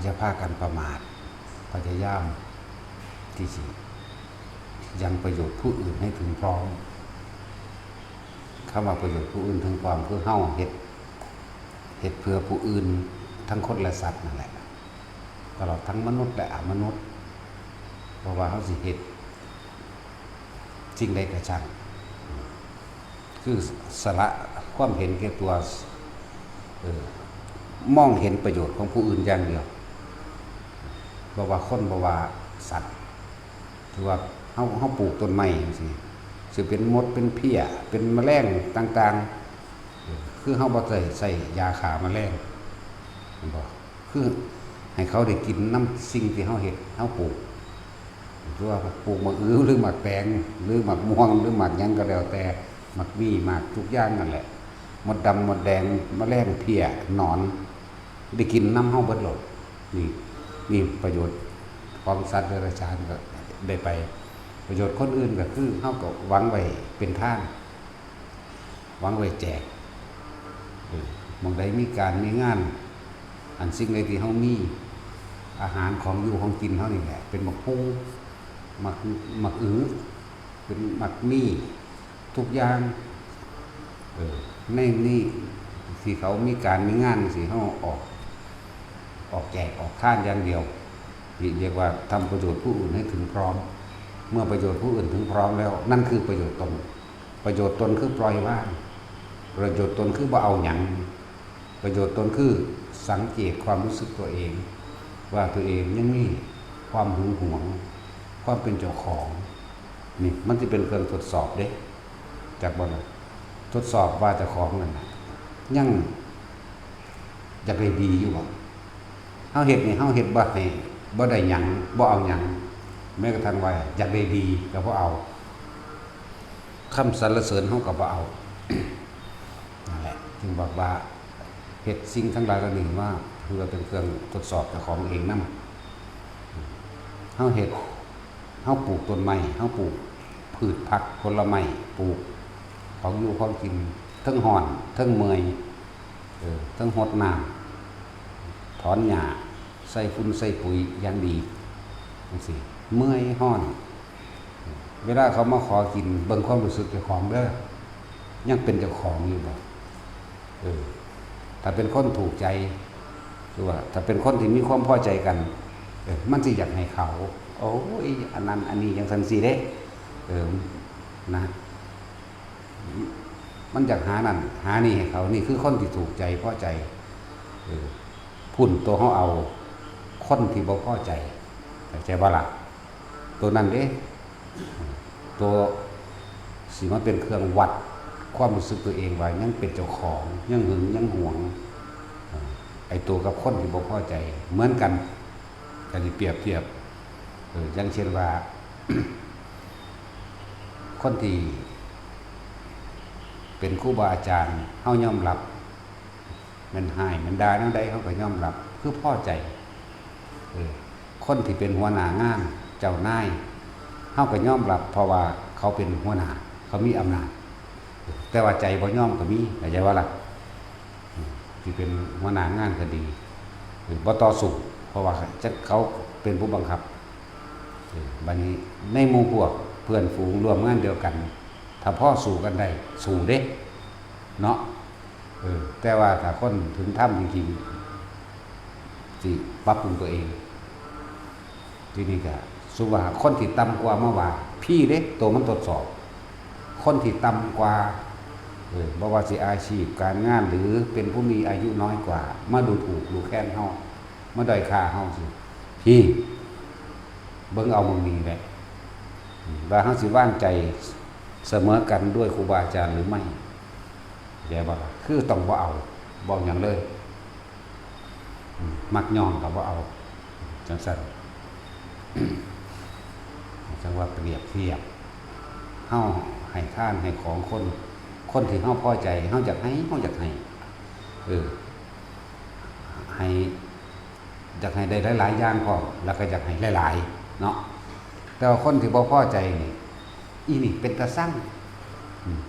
จะพากันประมาทพยายามที่สิยังประโยชน์ผู้อื่นให้ถึงพร้อมคำว่าประโยชน์ผู้อื่นถึงพร้อมคือเฮาเฮ็ดเพื่อผู้อื่นทั้งคนและสัตว์นั่นแหละตลอดทั้งมนุษย์และอมนุษย์เพราะว่าเฮาสิเฮ็ดสิ่งใดก็ช่างคือสละความเห็นแก่ตัวมองเห็นประโยชน์ของผู้อื่นอย่างเดียวบ่ว่าคนบ่ว่าสัตว์ถือว่าเฮาปลูกต้นไม้จังซี่สิเป็นมดเป็นเพี้ยเป็นแมลงต่างๆคือเฮาบ่ได้ใส่ยาฆ่าแมลงบ่คือให้เขาได้กินน้ำสิ่งที่เฮาเฮ็ดเฮาปลูกหรือว่าปลูกหมากอื้อหรือหมากแตงหรือหมากม่วงหรือหมากหยังก็แล้วแต่หมากมี่หมากทุกอย่างนั่นแหละมดดำมดแดงแมลงเพี้ยหนอนได้กินน้ำเฮาเบิดโลดนี่ประโยชน์ของสัตว์เดรัจฉานก็ได้ไปประโยชน์คนอื่นก็คือเฮาก็หวังไว้เป็นทานหวังไว้แจกหม้องใดมีการมีงานอันสิ่งใดที่เฮามีอาหารของอยู่ของกินเฮานี่แหละเป็นหมักฮุ้งหมักอื้อเป็นหมักมี่ทุกอย่างในนี่ที่เขามีการมีงานสิเฮาออกแจกออกทานอย่างเดียวเรียกว่าทำประโยชน์ผู้อื่นให้ถึงพร้อมเมื่อประโยชน์ผู้อื่นถึงพร้อมแล้วนั่นคือประโยชน์ตนประโยชน์ตนคือปล่อยว่างประโยชน์ตนคือบ่เอาหยังประโยชน์ตนคือสังเกตความรู้สึกตัวเองว่าตัวเองยังมีความหึงหวงความเป็นเจ้าของนี่มันจะเป็นเครื่องทดสอบเด้จากบ่ล่ะทดสอบว่าเจ้าของนั่นน่ะยังอยากได้ดีอยู่บ่เฮาเฮ็ดนี่เฮาเฮ็ดบ่ให้บ่ได้หยังบ่เอาหยังแม้กระทั่งว่าอยากได้ดีก็บ่เอาคำสรรเสริญเฮาก็บ่เอานั่นแหละจึงบอกว่าเฮ็ดสิ่งทั้งหลายเหล่านี้ว่าเพื่อเป็นเครื่องทดสอบเจ้าของเองนำเฮาเฮ็ดเฮาปลูกต้นไม้เฮาปลูกพืชผักผลไม้ปลูกของอยู่ของกินทั้งร้อนทั้งเมื่อยทั้งรดน้ำถอนหญ้าใส่ฝุ่นใส่ปุ๋ยอย่างดีจังซี่เมื่อยร้อนเวลาเขามาขอกินเบิ่งความรู้สึกเจ้าของเด้อยังเป็นเจ้าของอยู่บ่ถ้าเป็นคนถูกใจหรือว่าถ้าเป็นคนที่มีความพอใจกันมันสิอยากให้เขาโอ้ยอันนั้นอันนี้จังซั่นสิเด้นะมันอยากหานั่นหานี่ให้เขานี่คือคนที่ถูกใจพอใจพุ่นตัวเฮาเอาคนที่บ่พอใจเข้าใจบ่ล่ะตัวนั้นเด้ตัวสิมันเป็นเครื่องวัดความรู้สึกตัวเองว่ายังเป็นเจ้าของยังหึงยังหวงไอ้ตัวกับคนที่บ่พอใจเหมือนกันก็สิเปรียบเทียบอย่างเช่นว่า คนที่เป็นครูบาอาจารย์เฮายอมรับมันหายมันด่าแนวใดเฮาก็ยอมรับคือพอใจคนที่เป็นหัวหน้างานเจ้านายเฮาก็ยอมรับเพราะว่าเขาเป็นหัวหน้าเขามีอำนาจแต่ว่าใจบ่ยอมก็มีเข้าใจว่าล่ะที่เป็นหัวหน้างานก็ดีบ่ต่อสู้เพราะว่าเขาเป็นผู้บังคับบัดนี้ในหมู่พวกเพื่อนฝูงร่วมงานเดียวกันถ้าพ่อสู้กันได้สู้เด้เนาะแต่ว่าถ้าคนถึงถ้ำจริงๆสิปรับปรุงตัวเองทีนี้ก็สุว่าคนที่ต่ำกว่ามาว่าพี่เด้ตัวมันทดสอบคนที่ต่ำกว่าบ่ว่าสิอาชีพการงานหรือเป็นผู้มีอายุน้อยกว่ามาดูถูกดูแคลนเฮามาด้อยค่าเฮาสิพี่เบิ่งเอามึงนี่แหละว่าเฮาสิวางใจเสมอกันด้วยครูบาอาจารย์หรือไม่แย่บ่ล่ะคือต้องบ่เอาบ่หยังเลยมักย่องก็บ่เอาจังซั่นจังว่าเปรียบเทียบเฮาให้ทานให้ของคนที่เฮาพอใจเฮาอยากให้เฮาอยากให้ให้อยากให้ได้หลายๆอย่างพร้อมแล้วก็อยากให้หลายๆเนาะแต่ว่าคนที่บ่พอใจนี่อีนี่เป็นตาสั่ง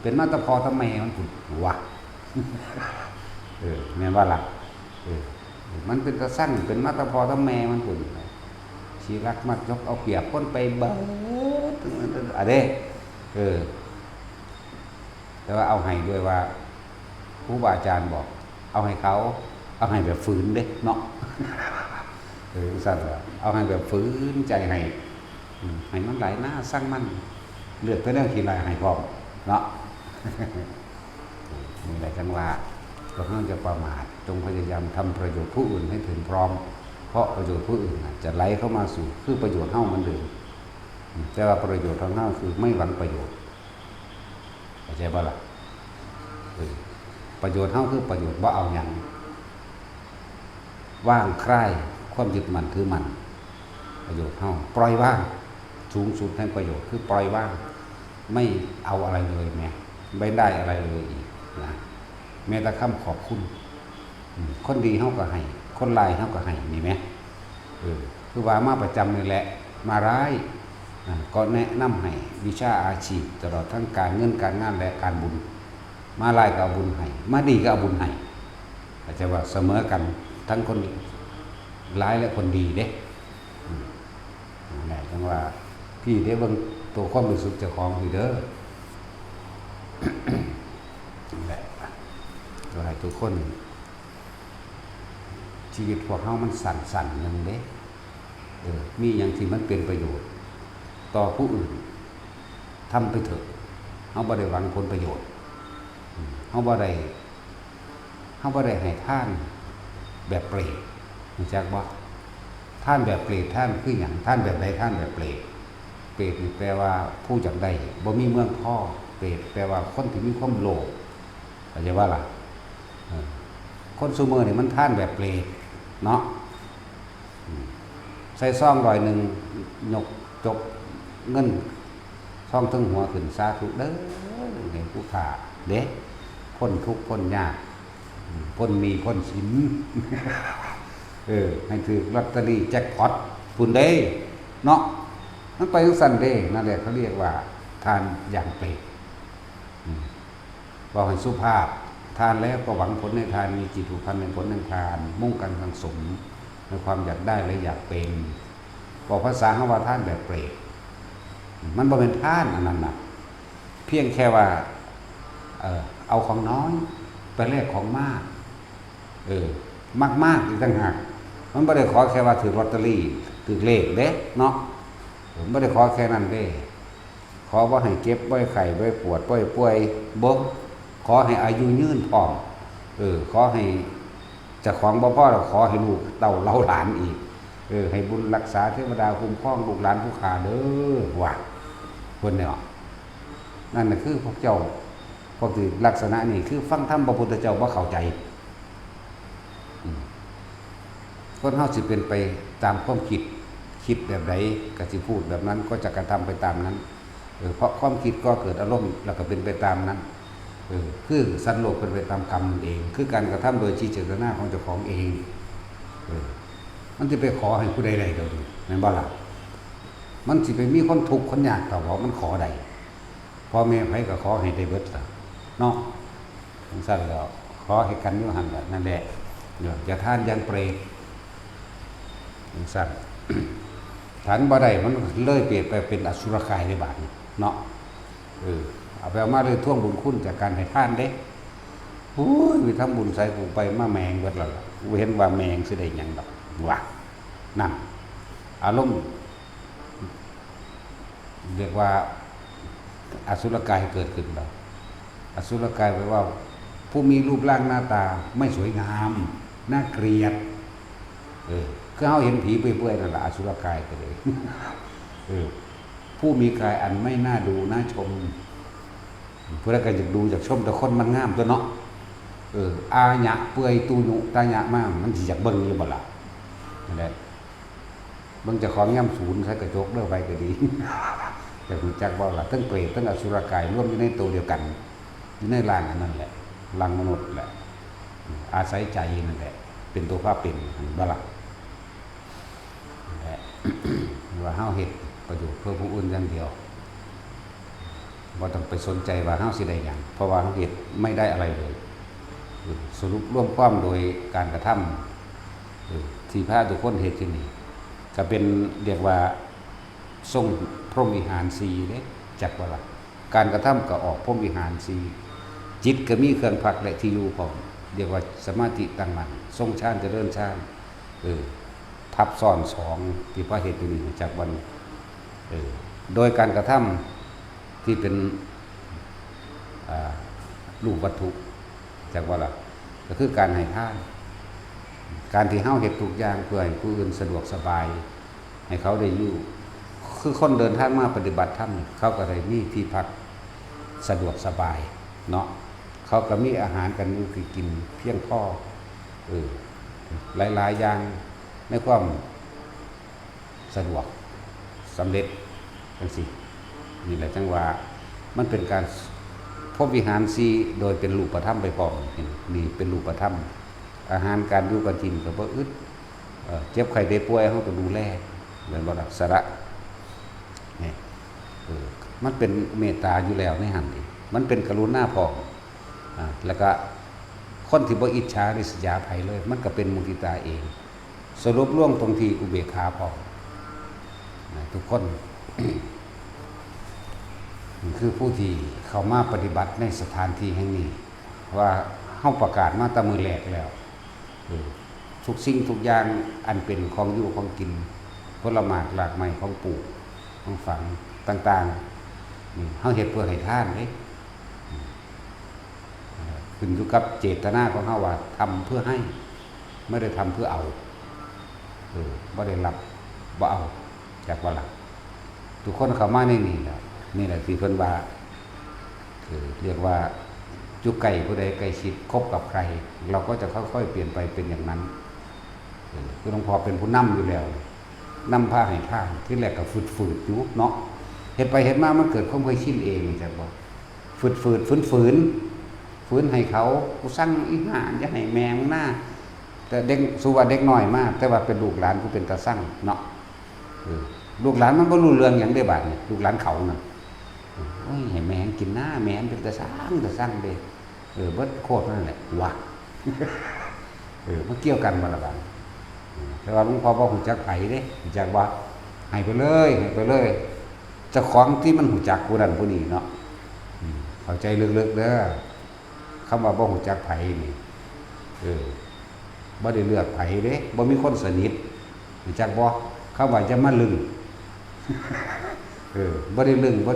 เป็นมาตะพอตะแม่มันพุ่นวะแม่นว่าล่ะ มันเป็นตะสั่งเป็นมาตะพอตะแม่มันพุ่นชีรักมักยกเอาเปรียบคนไปเบิดอะเด้แต่ว่าเอาให้ด้วยว่าครูบาอาจารย์บอกเอาให้เขาเอาให้แบบฝืนเด้เนาะสั่นเอาให้แบบฝืนใจให้มันไหลหน้าสร้างมันเลือดไปเรื่องขี้ไหลให้พร้อมเนาะนี่แหละจังว่าเราต้องจะประมาทจงพยายามทำประโยชน์ผู้อื่นให้ถึงพร้อมเพราะประโยชน์ผู้อื่นจะไหลเข้ามาสู่คือประโยชน์เท่ามันเดิมแต่ว่าประโยชน์ของเท่าคือไม่หวังประโยชน์เข้าใจป่ะล่ะประโยชน์เท่าคือประโยชน์ว่าเอาอย่างว่างใคร่ความยึดมั่นถือมั่นประโยชน์เท่าปล่อยว่างสูงสุดแห่งประโยชน์คือปล่อยว่างไม่เอาอะไรเลยแม้ไม่ได้อะไรเลยอีกนะแม้แต่คำขอบคุณคนดีเท่ากับให้คนลายเท่ากับให้มีไหมคือว่ามาประจำนี่แหละมาร้ายก็แนะนำให้วิชาอาชีพตลอดทั้งการเงินการงานและการบุญมาลายก็เอาบุญให้มาดีก็เอาบุญให้อาจจะว่าเสมอกันทั้งคนร้ายและคนดีเด้นี่จังว่าพี่ได้เบิ่งตัวความรู้สึกเจ้าของอยู่เด้อนั่นแหละก็ให้ทุกคนชีวิตพวกเขามันสั่นๆอย่างเด้มีอย่างที่มันเป็นประโยชน์ต่อผู้อื่นทำไปเถอะเขาบ่ได้หวังผลประโยชน์เขาบ่ได้ให้ท่านแบบเปรตรู้จักบ่ท่านแบบเปรตท่านคืออย่างท่านแบบใดท่านแบบเปรตเปรตนี่แปลว่าผู้จักได้บ่มีเมืองพ่อเปรตแปลว่าคนที่มีความโลภเข้าใจว่าล่ะคนซุมื้อนี่มันท่านแบบเปรตเนาะใส่ซอง100ยกจบเงินซองถึงหัวขึ้นสาธุเด้อให้ผู้ขาเด้พ้นทุกข์พ้นยากพ้นมีพ้นสินให้ถือลอตเตอรี่แจ็คพอตพุ่นเด้เนาะมันไปจังซั่นเด้นั่นแหละเขาเรียกว่าทานอย่างเปรตบอกให้สุภาพทานแล้วก็หวังผลในทานมีจิตผูกพันในผลในทานมุ่งกันสังสมในความอยากได้และอยากเป็นบอกภาษาว่าท่านแบบเปรตมันบ่เป็นท่านอันนั้นน่ะเพียงแค่ว่าเอาของน้อยไปแลกของมากมากอีกต่างหากมันไม่ได้ขอแค่ว่าถือลอตเตอรี่ถือเลขเด้เนาะผมไม่ได้ขอแค่นั้นเด้ขอว่าให้เก็บไว้ไข่ไว้ปวดไว้ป่วยบ่ขอให้อายุยืนพร้อมขอให้เจ้าของบ่พอแล้วขอให้ลูกเต้าเล่าหลานอีกให้บุญรักษาเทวดาคุ้มครองลูกหลานผู้ขาเด้อว่าคนเนี่ยนั่นน่ะคือพวกเจ้าพวกที่ลักษณะนี้คือฟังธรรมพระพุทธเจ้าบ่เข้าใจคนเฮาสิเป็นไปตามความคิดแบบใดก็สิพูดแบบนั้นก็จะกระทำไปตามนั้นเพราะความคิดก็เกิดอารมณ์แล้วก็เป็นไปตามนั้นคือสัตว์โลกเป็นไปตามกรรมเองคือการกระทำโดยจิตเจตนาของเจ้าของเองมันจะไปขอให้ผู้ใดๆก็ดีแม่นบ่ล่ะมันสิไปมีคนทุกข์คนยากต่อว่ามันขอใดพ่อแม่ไผก็ขอให้ได้เบิดล่ะเนาะจังซั่นแล้วขอให้กันอยู่หั่นล่ะนั่นแหละอย่าทานอย่างเปรตจังซั่นฐานบ่ได้มันเลยเปลี่ยนไปเป็นอสุรกายในบาดนี้เนาะเอาไปเอามาเลยท่วงบุญคุณจากการให้ทานเด้มีทำบุญใส่กูไปมาแมงเบิดแล้วล่ะเห็นว่าแมงสิได้หยังดอกว่านั่นอารมณ์เรียกว่าอสุรกายเกิดขึ้นแล้วอสุรกายแปลว่าผู้มีรูปร่างหน้าตาไม่สวยงามน่าเกลียดคือเฮาเห็นผีเปื่อยๆนั่นแหละอสุรกายก็เลยผู้มีกายอันไม่น่าดูน่าชมเพื่อการจะดูจากชมแต่คนมันงามตัวเนาะอาหยะเปื่อยตูหนุตาหยะมากมันสิอยากเบิ่งอยู่บ่ล่ะนั่นแหละเบิ่งเจ้าของย่ำศูนย์ใส่กระจกเด้อไปก็ดีแต่รู้จักบ่ล่ะทั้งเปรตทั้งอสุรกายรวมอยู่ในตัวเดียวกันอยู่ในร่างอันนั้นแหละร่างมนุษย์แหละอาศัยใจนั่นแหละเป็นตัวภาพเป็นบ่ล่ะว่าเฮาเฮ็ดประโยชน์เพื่อผู้อื่นอย่างเดียวบ่ต้องไปสนใจว่าเฮาสิได้หยังเพราะว่าเฮาเฮ็ดไม่ได้อะไรเลยสรุปร่วมความโดยการกระท ที่พระทุกคนเฮ็ดที่นี่ก็เป็นเรียกว่าทรงพรหมวิหาร4เด้จักว่าล่ะการกระทำก็ออกพรหมวิหาร4จิตก็มีเครื่องพักและที่อยู่พร้อมเรียกว่าสมาธิตั้งมั่นทรงฌานเจริญฌานทับซ้อน2ที่พระเฮ็ดอยู่นี่จักวันโดยการกระทำที่เป็นรูปวัตถุจักว่าล่ะก็คือการให้ทานการที่เฮาเฮ็ดทุกอย่างเพื่อให้ผู้อื่นสะดวกสบายให้เขาได้อยู่คือคนเดินทางมาปฏิบัติธรรมเขาก็ได้มีที่พักสะดวกสบายเนาะเขาก็มีอาหารกันอยู่คือกินเพียงพอหลายๆอย่างในความสะดวกสำเร็จจังซี่นี่แหละจังว่ามันเป็นการพบวิหาร4โดยเป็นรูปธรรมไปพร้อมนี่เป็นรูปธรรมอาหารการอยู่การกินก็บ่อึดเจ็บไข้ได้ป่วยเฮาก็ดูแลเหมือนบ่ล่ะสระนี่มันเป็นเมตตาอยู่แล้วในหั่นนี่มันเป็นกรุณาพร้อมแล้วก็คนที่บ่อิจฉาริษยาไผเลยมันก็เป็นมุทิตาเองสรุปร่วงตรงที่อุเบกขาพร้อมทุกคน คือผู้ที่เข้ามาปฏิบัติในสถานที่แห่งนี้ว่าเฮาประกาศมาแต่มื้อแรกแล้วทุกสิ่งทุกอย่างอันเป็นของอยู่ของกินผลไม้หลากไม้ของปลูกของฝังต่างๆเฮาเฮ็ดเพื่อให้ทานเด้ขึ้นอยู่กับเจตนาของเฮาว่าทำเพื่อให้ไม่ได้ทำเพื่อเอาบ่ได้รับบ่เอาจากว่าล่ะทุกคนเข้ามาในนี่แหละนี่แหละที่เพิ่นว่าเรียกว่าอยู่ใกล้ผู้ใดใกล้ชิดคบกับใครเราก็จะค่อยๆเปลี่ยนไปเป็นอย่างนั้นคือหลวงพ่อเป็นผู้นำอยู่แล้วนำพาให้ทานที่แรกก็ฝืดๆอยู่เนาะเฮ็ดไปเฮ็ดมามันเกิดความเคยชินเองจังบ่ฝืดฝืนให้เขากูสั่งอีห่าอย่าให้แมงหน้าแต่เด็กสุว่าเด็กน้อยมากแต่ว่าเป็นลูกหลานกูเป็นตาสั่งเนาะลูกหลานมันบ่รู้เรื่องหยังได้บาดนี่ลูกหลานเขาน่ะโอ้ยให้แมงกินหน้าแมงเป็นตาสั่งเด้เบิดโคตรนั่นแหละว่ะมันเกี่ยวกันบ่ล่ะบาดแต่ว่าหลวงพ่อบ่ฮู้จักไผเด้ฮู้จักว่าให้ไปเลยเจ้าของที่มันฮู้จักผู้นั้นผู้นี้เนาะเข้าใจลึกๆเด้อคำว่าบ่ฮู้จักไผนี่บ่ได้เลือกไผเด้บ่มีคนสนิทรู้จักบ่คำว่าจะมาลึงบ่ได้ลึงบ่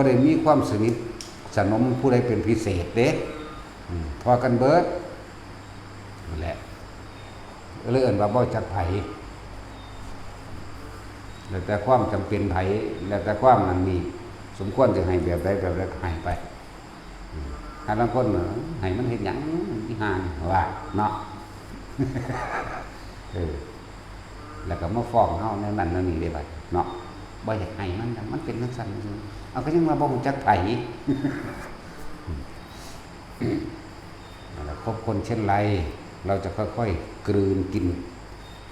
ได้มีความสนิทสนมผู้ใดเป็นพิเศษเด้พอกันเบิดนั่นแหละเลยเอิ้นว่าบ่จักไผแล้วแต่ความจำเป็นไผแล้วแต่ความมันมีสมควรจะให้แบบใดให้ไปถ้าบางคนให้มันเฮ็ดหยังอีห่าว่าเนาะแล้วก็มาฟ้องเฮาในนั้นนั่นนี่ได้บัดเนาะบ่อยากให้มันเป็นจังซั่นเอาก็ยังว่าบ่ฮู้จักไผแล้วคบคนเช่นไรเราจะค่อยๆกลืนกิน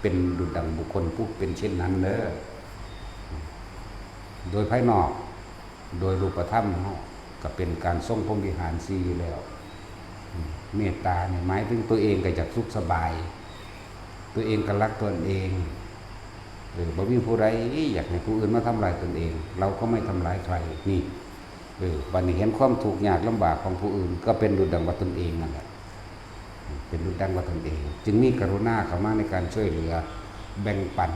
เป็นดุจดังบุคคลผู้เป็นเช่นนั้นเด้อโดยภายนอกโดยรูปธรรมเฮาก็เป็นการทรงพรหมวิหาร4อยู่แล้วเมตตาเนี่ยหมายถึงตัวเองก็อยากสุขสบายตัวเองก็รักตนเองบ่มีผู้ใดอยากให้ผู้อื่นมาทำลายตนเองเราก็ไม่ทำลายใครนี่วันนี้เห็นความทุกข์ยากลำบากของผู้อื่นก็เป็นดุจดังว่าตนเองนั่นแหละเป็นดุจดังว่าตนเองจึงมีกรุณาเข้ามาในการช่วยเหลือแบ่งปัน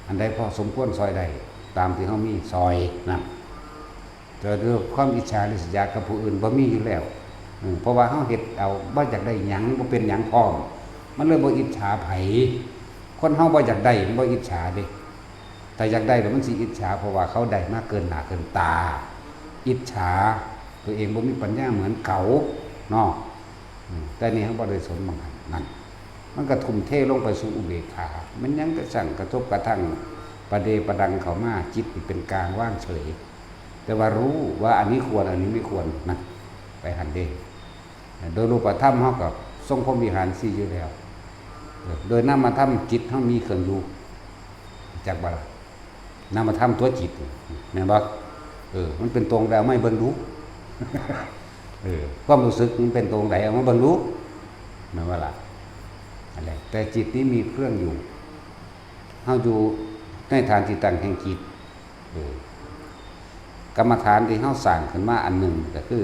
อันใดพอสมควรซอยได้ตามที่เฮามีซอยนะแต่ด้วยความอิจฉาริษยากับผู้อื่นบ่มีอยู่แล้วเพราะว่าเฮาเฮ็ดเอาบ่อยากได้หยังบ่เป็นหยังพร้อมมันเลยบ่อิจฉาไผคนเฮาบ่อยากได้มันบ่อิจฉาเด้แต่อยากได้แล้วมันสิอิจฉาเพราะว่าเขาได้มากเกินหน้าเกินตาอิจฉาตัวเองบ่มีปัญญาเหมือนเขาเนาะแต่นี่เฮาบ่ได้สนมันนั่นมันก็ทุ่มเทลงไปสู่อุเบกขามันยังก็สั่งกระทบกระทั่งประเดประดังเข้ามาจิตนี่เป็นกลางว่างเฉยแต่ว่ารู้ว่าอันนี้ควรอันนี้ไม่ควรนะไปหันเด้โดยรูปธรรมเฮากับทรงพรหมวิหาร4อยู่แล้วโดยนามธรรมจิตเฮามีเครื่องอยู่จักบ่ล่ะนามธรรมตัวจิตแม่นบ่มันเป็นตรงใดเอาไม่เบิ่งดูความรู้สึกมันเป็นตรงใดเอามาเบิ่งดูแม่นบ่ล่ะ อะไรแต่จิตนี้มีเครื่องอยู่เฮาอยู่ในฐานที่ตั้งแห่งจิตกรรมฐานที่เฮาสร้างขึ้นมาอันหนึ่งก็คือ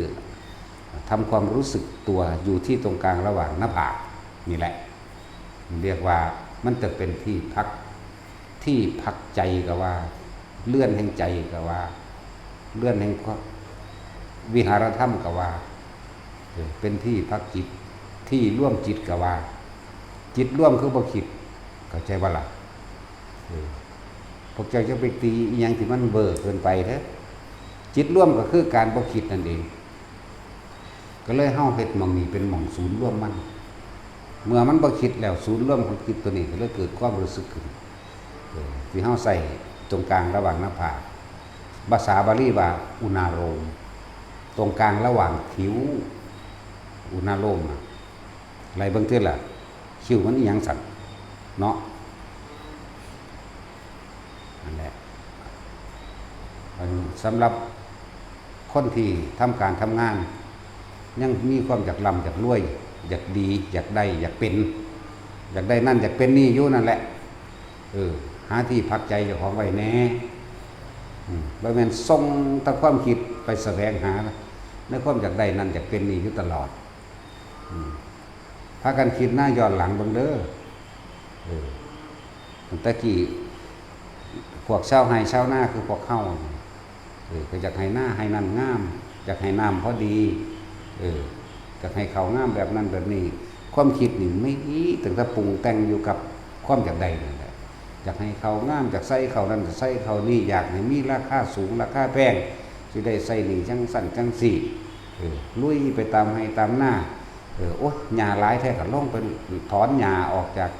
ทำความรู้สึกตัวอยู่ที่ตรงกลางระหว่างหน้าผากนี่แหละเรียกว่ามันจะเป็นที่พักใจก็ว่าเลื่อนแห่งใจก็ว่าเลื่อนแห่งวิหารธรรมก็ว่าเป็นที่พักจิตที่ร่วมจิตก็ว่าจิตร่วมคือบ่คิดเข้าใจบ่ล่ะพวกเจ้าจะไปตีอีหยังที่มันเบ้อเกินไปเด้อจิตร่วมก็คือการบ่คิดนั่นเองก็เลยเฮาเฮ็ดหม่องนี้เป็นหม่องศูนย์ร่วมมันเมื่อมันบ่คิดแล้วศูนย์ร่วมของจิตตัวนี้ก็เลยเกิดความรู้สึกขึ้นที่เฮาใส่ตรงกลางระหว่างหน้าผากภาษาบาลีว่าอุณาโลมตรงกลางระหว่างคิ้วอุณาโลมอะไรเบิ่งเทื่อล่ะคิ้วมันอีหยังสั่นเนาะนั่นแหละสำหรับคนที่ทำการทำงานยังมีความอยากร่ำอยากรวยอยากดีอยากได้อยากเป็นอยากได้นั่นอยากเป็นนี่อยู่นั่นแหละหาที่พักใจเจ้าของไว้แน่บ่แม่นส่งแต่ความคิดไปแสวงหาในความอยากได้นั่นอยากเป็นนี่อยู่ตลอดพากันคิดหน้าย้อนหลังเบิ่งเด้อตะกี้พวกชาวไร่ชาวนาคือพวกเฮาก็อยากให้หน้าให้นั่นงามอยากให้น้ำพอดีอยากให้เขางามแบบนั้นแบบนี้ความคิดนี่ไม่ถึงถ้าปรุงแต่งอยู่กับความอยากได้นั่นแหละอยากให้เขางามอยากใส่เขานั่นใส่เขานี่อยากให้มีราคาสูงราคาแพงสิได้ใส่นี่จังสั่นจังสี่ลุยไปตามให้ตามหน้าโอ๊ยหญ้าหลายแท้ก็ลงไปถอนหญ้าออกจาก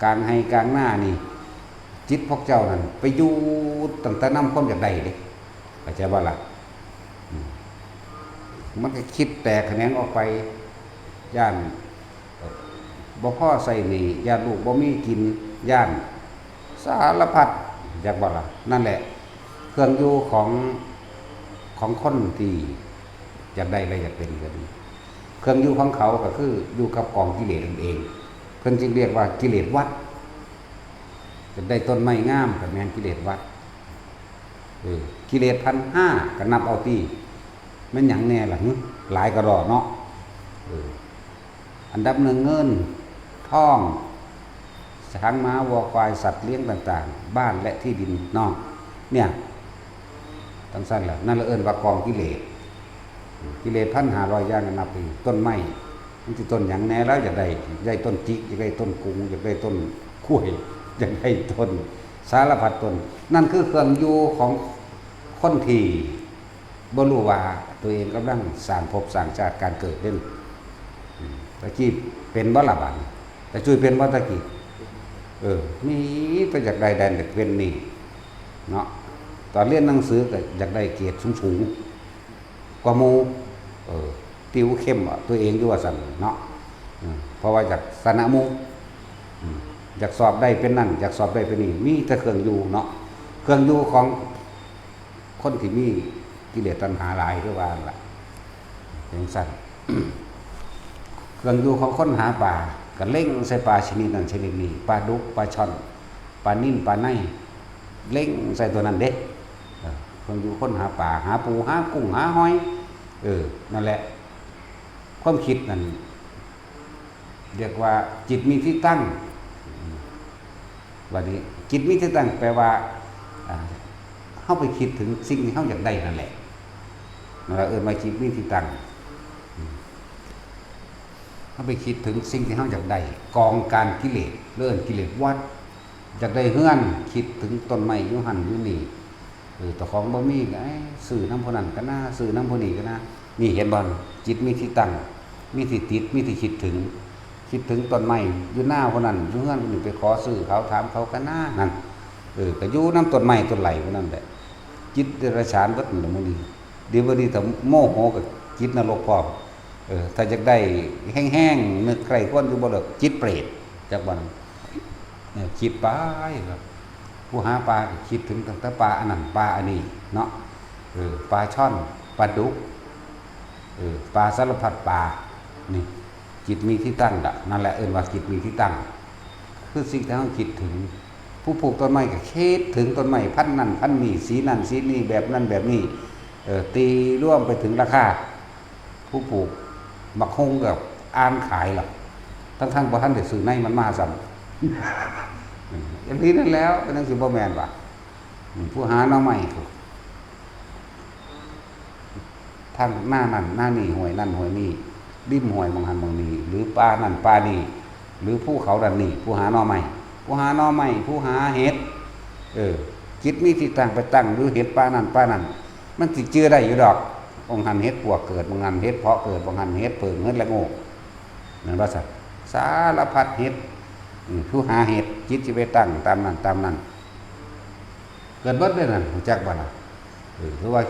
กลางให้กลางหน้านี่จิตพวกเจ้านั่นไปอยู่ตั้งแต่นำความอยากได้เด้เข้าใจบ่ล่ะมันก็คิดแตกแขนงออกไปย่านบ่พ่อใส่นี่ย่านลูกบ่มีกินย่านสารพัดอยากบ่ล่ะนั่นแหละเครื่องอยู่ของคนที่อยากได้อะไรอยากเป็นก็ดีเครื่องอยู่ของเขาก็คืออยู่กับกองกิเลสเองเพิ่นจึงเรียกว่ากิเลสวัดจะได้ต้นไม้งามก็แม่นกิเลสวัดกิเลส 1,500 ก็นับเอาที่มันหยังแน่ล่ะหลายกระดอกเนาะอันดับหนึ่งเงินทองช้างม้าวัวควายสัตว์เลี้ยงต่างๆบ้านและที่ดินนอกเนี่ยตั้งสั้นแหละนั่นเราเอิ้นว่ากองกิเลส1,500 อย่างนับไปต้นไม้มันสิต้นหยังแน่แล้วอยากได้ต้นจิกอยากได้ต้นกุ้งอยากได้ต้นกล้วยอยากได้ต้นสารพัดต้นนั่นคือเครื่องอยู่ของคนที่บ่รู้ว่าตัวเองกำลังสร้างภพสร้างชาติการเกิดเด่นตะกี้เป็นบ่ล่ะบัดแต่ช่วยเป็นบ่ตะกี้มีไปอยากได้แดนอยากเป็นนี่เนาะตอนเรียนหนังสือก็อยากได้เกรดสูงๆกว่าหมู่ติวเข้มตัวเองอยู่ว่าซั่นเนาะเพราะว่าอยากชนะหมู่อยากสอบได้เป็นนั่นอยากสอบได้เป็นนี่มีแต่เครื่องอยู่เนาะเครื่องอยู่ของคนที่มีกิเลสตัณหาหลายด้วยว่าล่ะอย่างสั้น เครื่องอยู่ของคนหาปลาก็เล่งใส่ปลาชนิดนั้นชนิดนี้ปลาดุกปลาช่อนปลานิ่มปลาไนเล่งใส่ตัวนั้นเด็กเครื่องอยู่คนหาปลาหาปูหากุ้งหาหอยนั่นแหละความคิดนั่นเรียกว่าจิตมีที่ตั้งวันนี้จิตมีที่ตั้งแปลว่าเข้าไปคิดถึงสิ่งที่เขาอยากได้นั่นแหละเรามาจิตมีที่ตั้งเข้าไปคิดถึงสิ่งที่เขาอยากได้กองการกิเลสเลื่อนกิเลสวัดอยากได้เฮือนคิดถึงต้นไม้ยุหันยุนี่ต่อของบ่มีก็สื่อน้ำพนันก็น่าสื่อน้ำพนีก็น่านี่เห็นบ่จิตมีที่ตั้งมีที่ติดมีที่คิดถึงต้นไม้อยู่หน้าพนันเฮือนคนอื่นไปขอสื่อเขาถามเขาก็น่านั่นก็อยู่น้ำต้นไม้ต้นไหลพวกนั้นแหละจิตเดรัจฉานวัดหนึ่งมันดีเดี๋ยววันนี้ถ้าโมโหกับจิตนรกพร้อมถ้าจะได้แห้งๆนึกใครก้นอยู่บ่เลิกจิตเปรตจากวันคิดไปครับผู้หาปลาคิดถึงตั้งแต่ปลาอันนั้นปลาอันนี้เนาะปลาช่อนปลาดุกปลาสารพัดปลานี่จิ จิตมีที่ตั้งนั่นแหละเอิ้นว่าจิตมีที่ตั้งคือสิ่งที่เราคิดถึงผู้ปลูกต้นไม้ก็คิดถึงต้นไม้พันธุ์นั้นพันธุ์นี้สีนั้นสีนี้แบบนั้นแบบนี้ตีร่วมไปถึงราคาผู้ปลูกบักฮงกับอ่านขายหรอกทั้งบ่ทันได้ซื้อในมันมาซ้ำอย่างนี้นั่นแล้วเป็นจังซี่บ่แม่นว่าผู้หาหน่อไม้ทางหน้านั่นหน้านี่ห้วยนั่นห้วยนี่ริมห้วยบางหันบางนี้หรือป่านั่นป่านี่หรือภูเขาดันนี่ผู้หาหน่อไม้ผู้หาหน่อไม้ผู้หาเห็ดจิตมีที่ตั้งไปตั้งหรือเห็ดป่านั่นป่านั่นมันสิเจือได้อยู่ดอกองหันเห็ดปวกเกิดบางหันเห็ดเพาะเกิดบางหันเห็ดเปิงเห็ดละโงกนั่นว่าสัตว์สารพัดเห็ดผู้หาเห็ดจิตสิไปตั้งตามนั้นเกิดเบิดได้นั่นรู้จักบ่ล่ะหรือว่า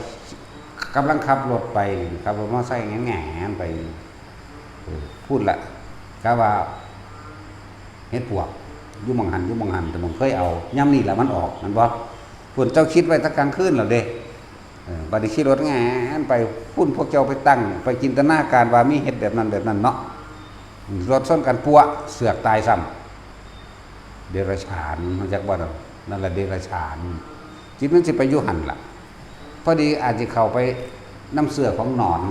กำลังขับรถไปขับรถมอเตอร์ไซค์แง่ๆไปพูดละก็ว่าเฮ็ดปวกยุ่มังหันแต่ผมเคยเอาย่ำนี่แหละมันออกมันบ่พุ่นเจ้าคิดไว้ตะกลางคืนแล้วเด้บัดนี้ขี่รถแง่ไปพุ่นพวกเจ้าไปตั้งไปจินตนาการว่ามีเฮ็ดแบบนั้นเนาะรถส้นกันปัวเสือกตายซ้ำเดรัจฉานมาจากบ่นั่นแหละเดรัจฉานจิตมันสิไปอยู่หั่นล่ะพอดีอาจจะเข้าไปน้ำเสือของหนอน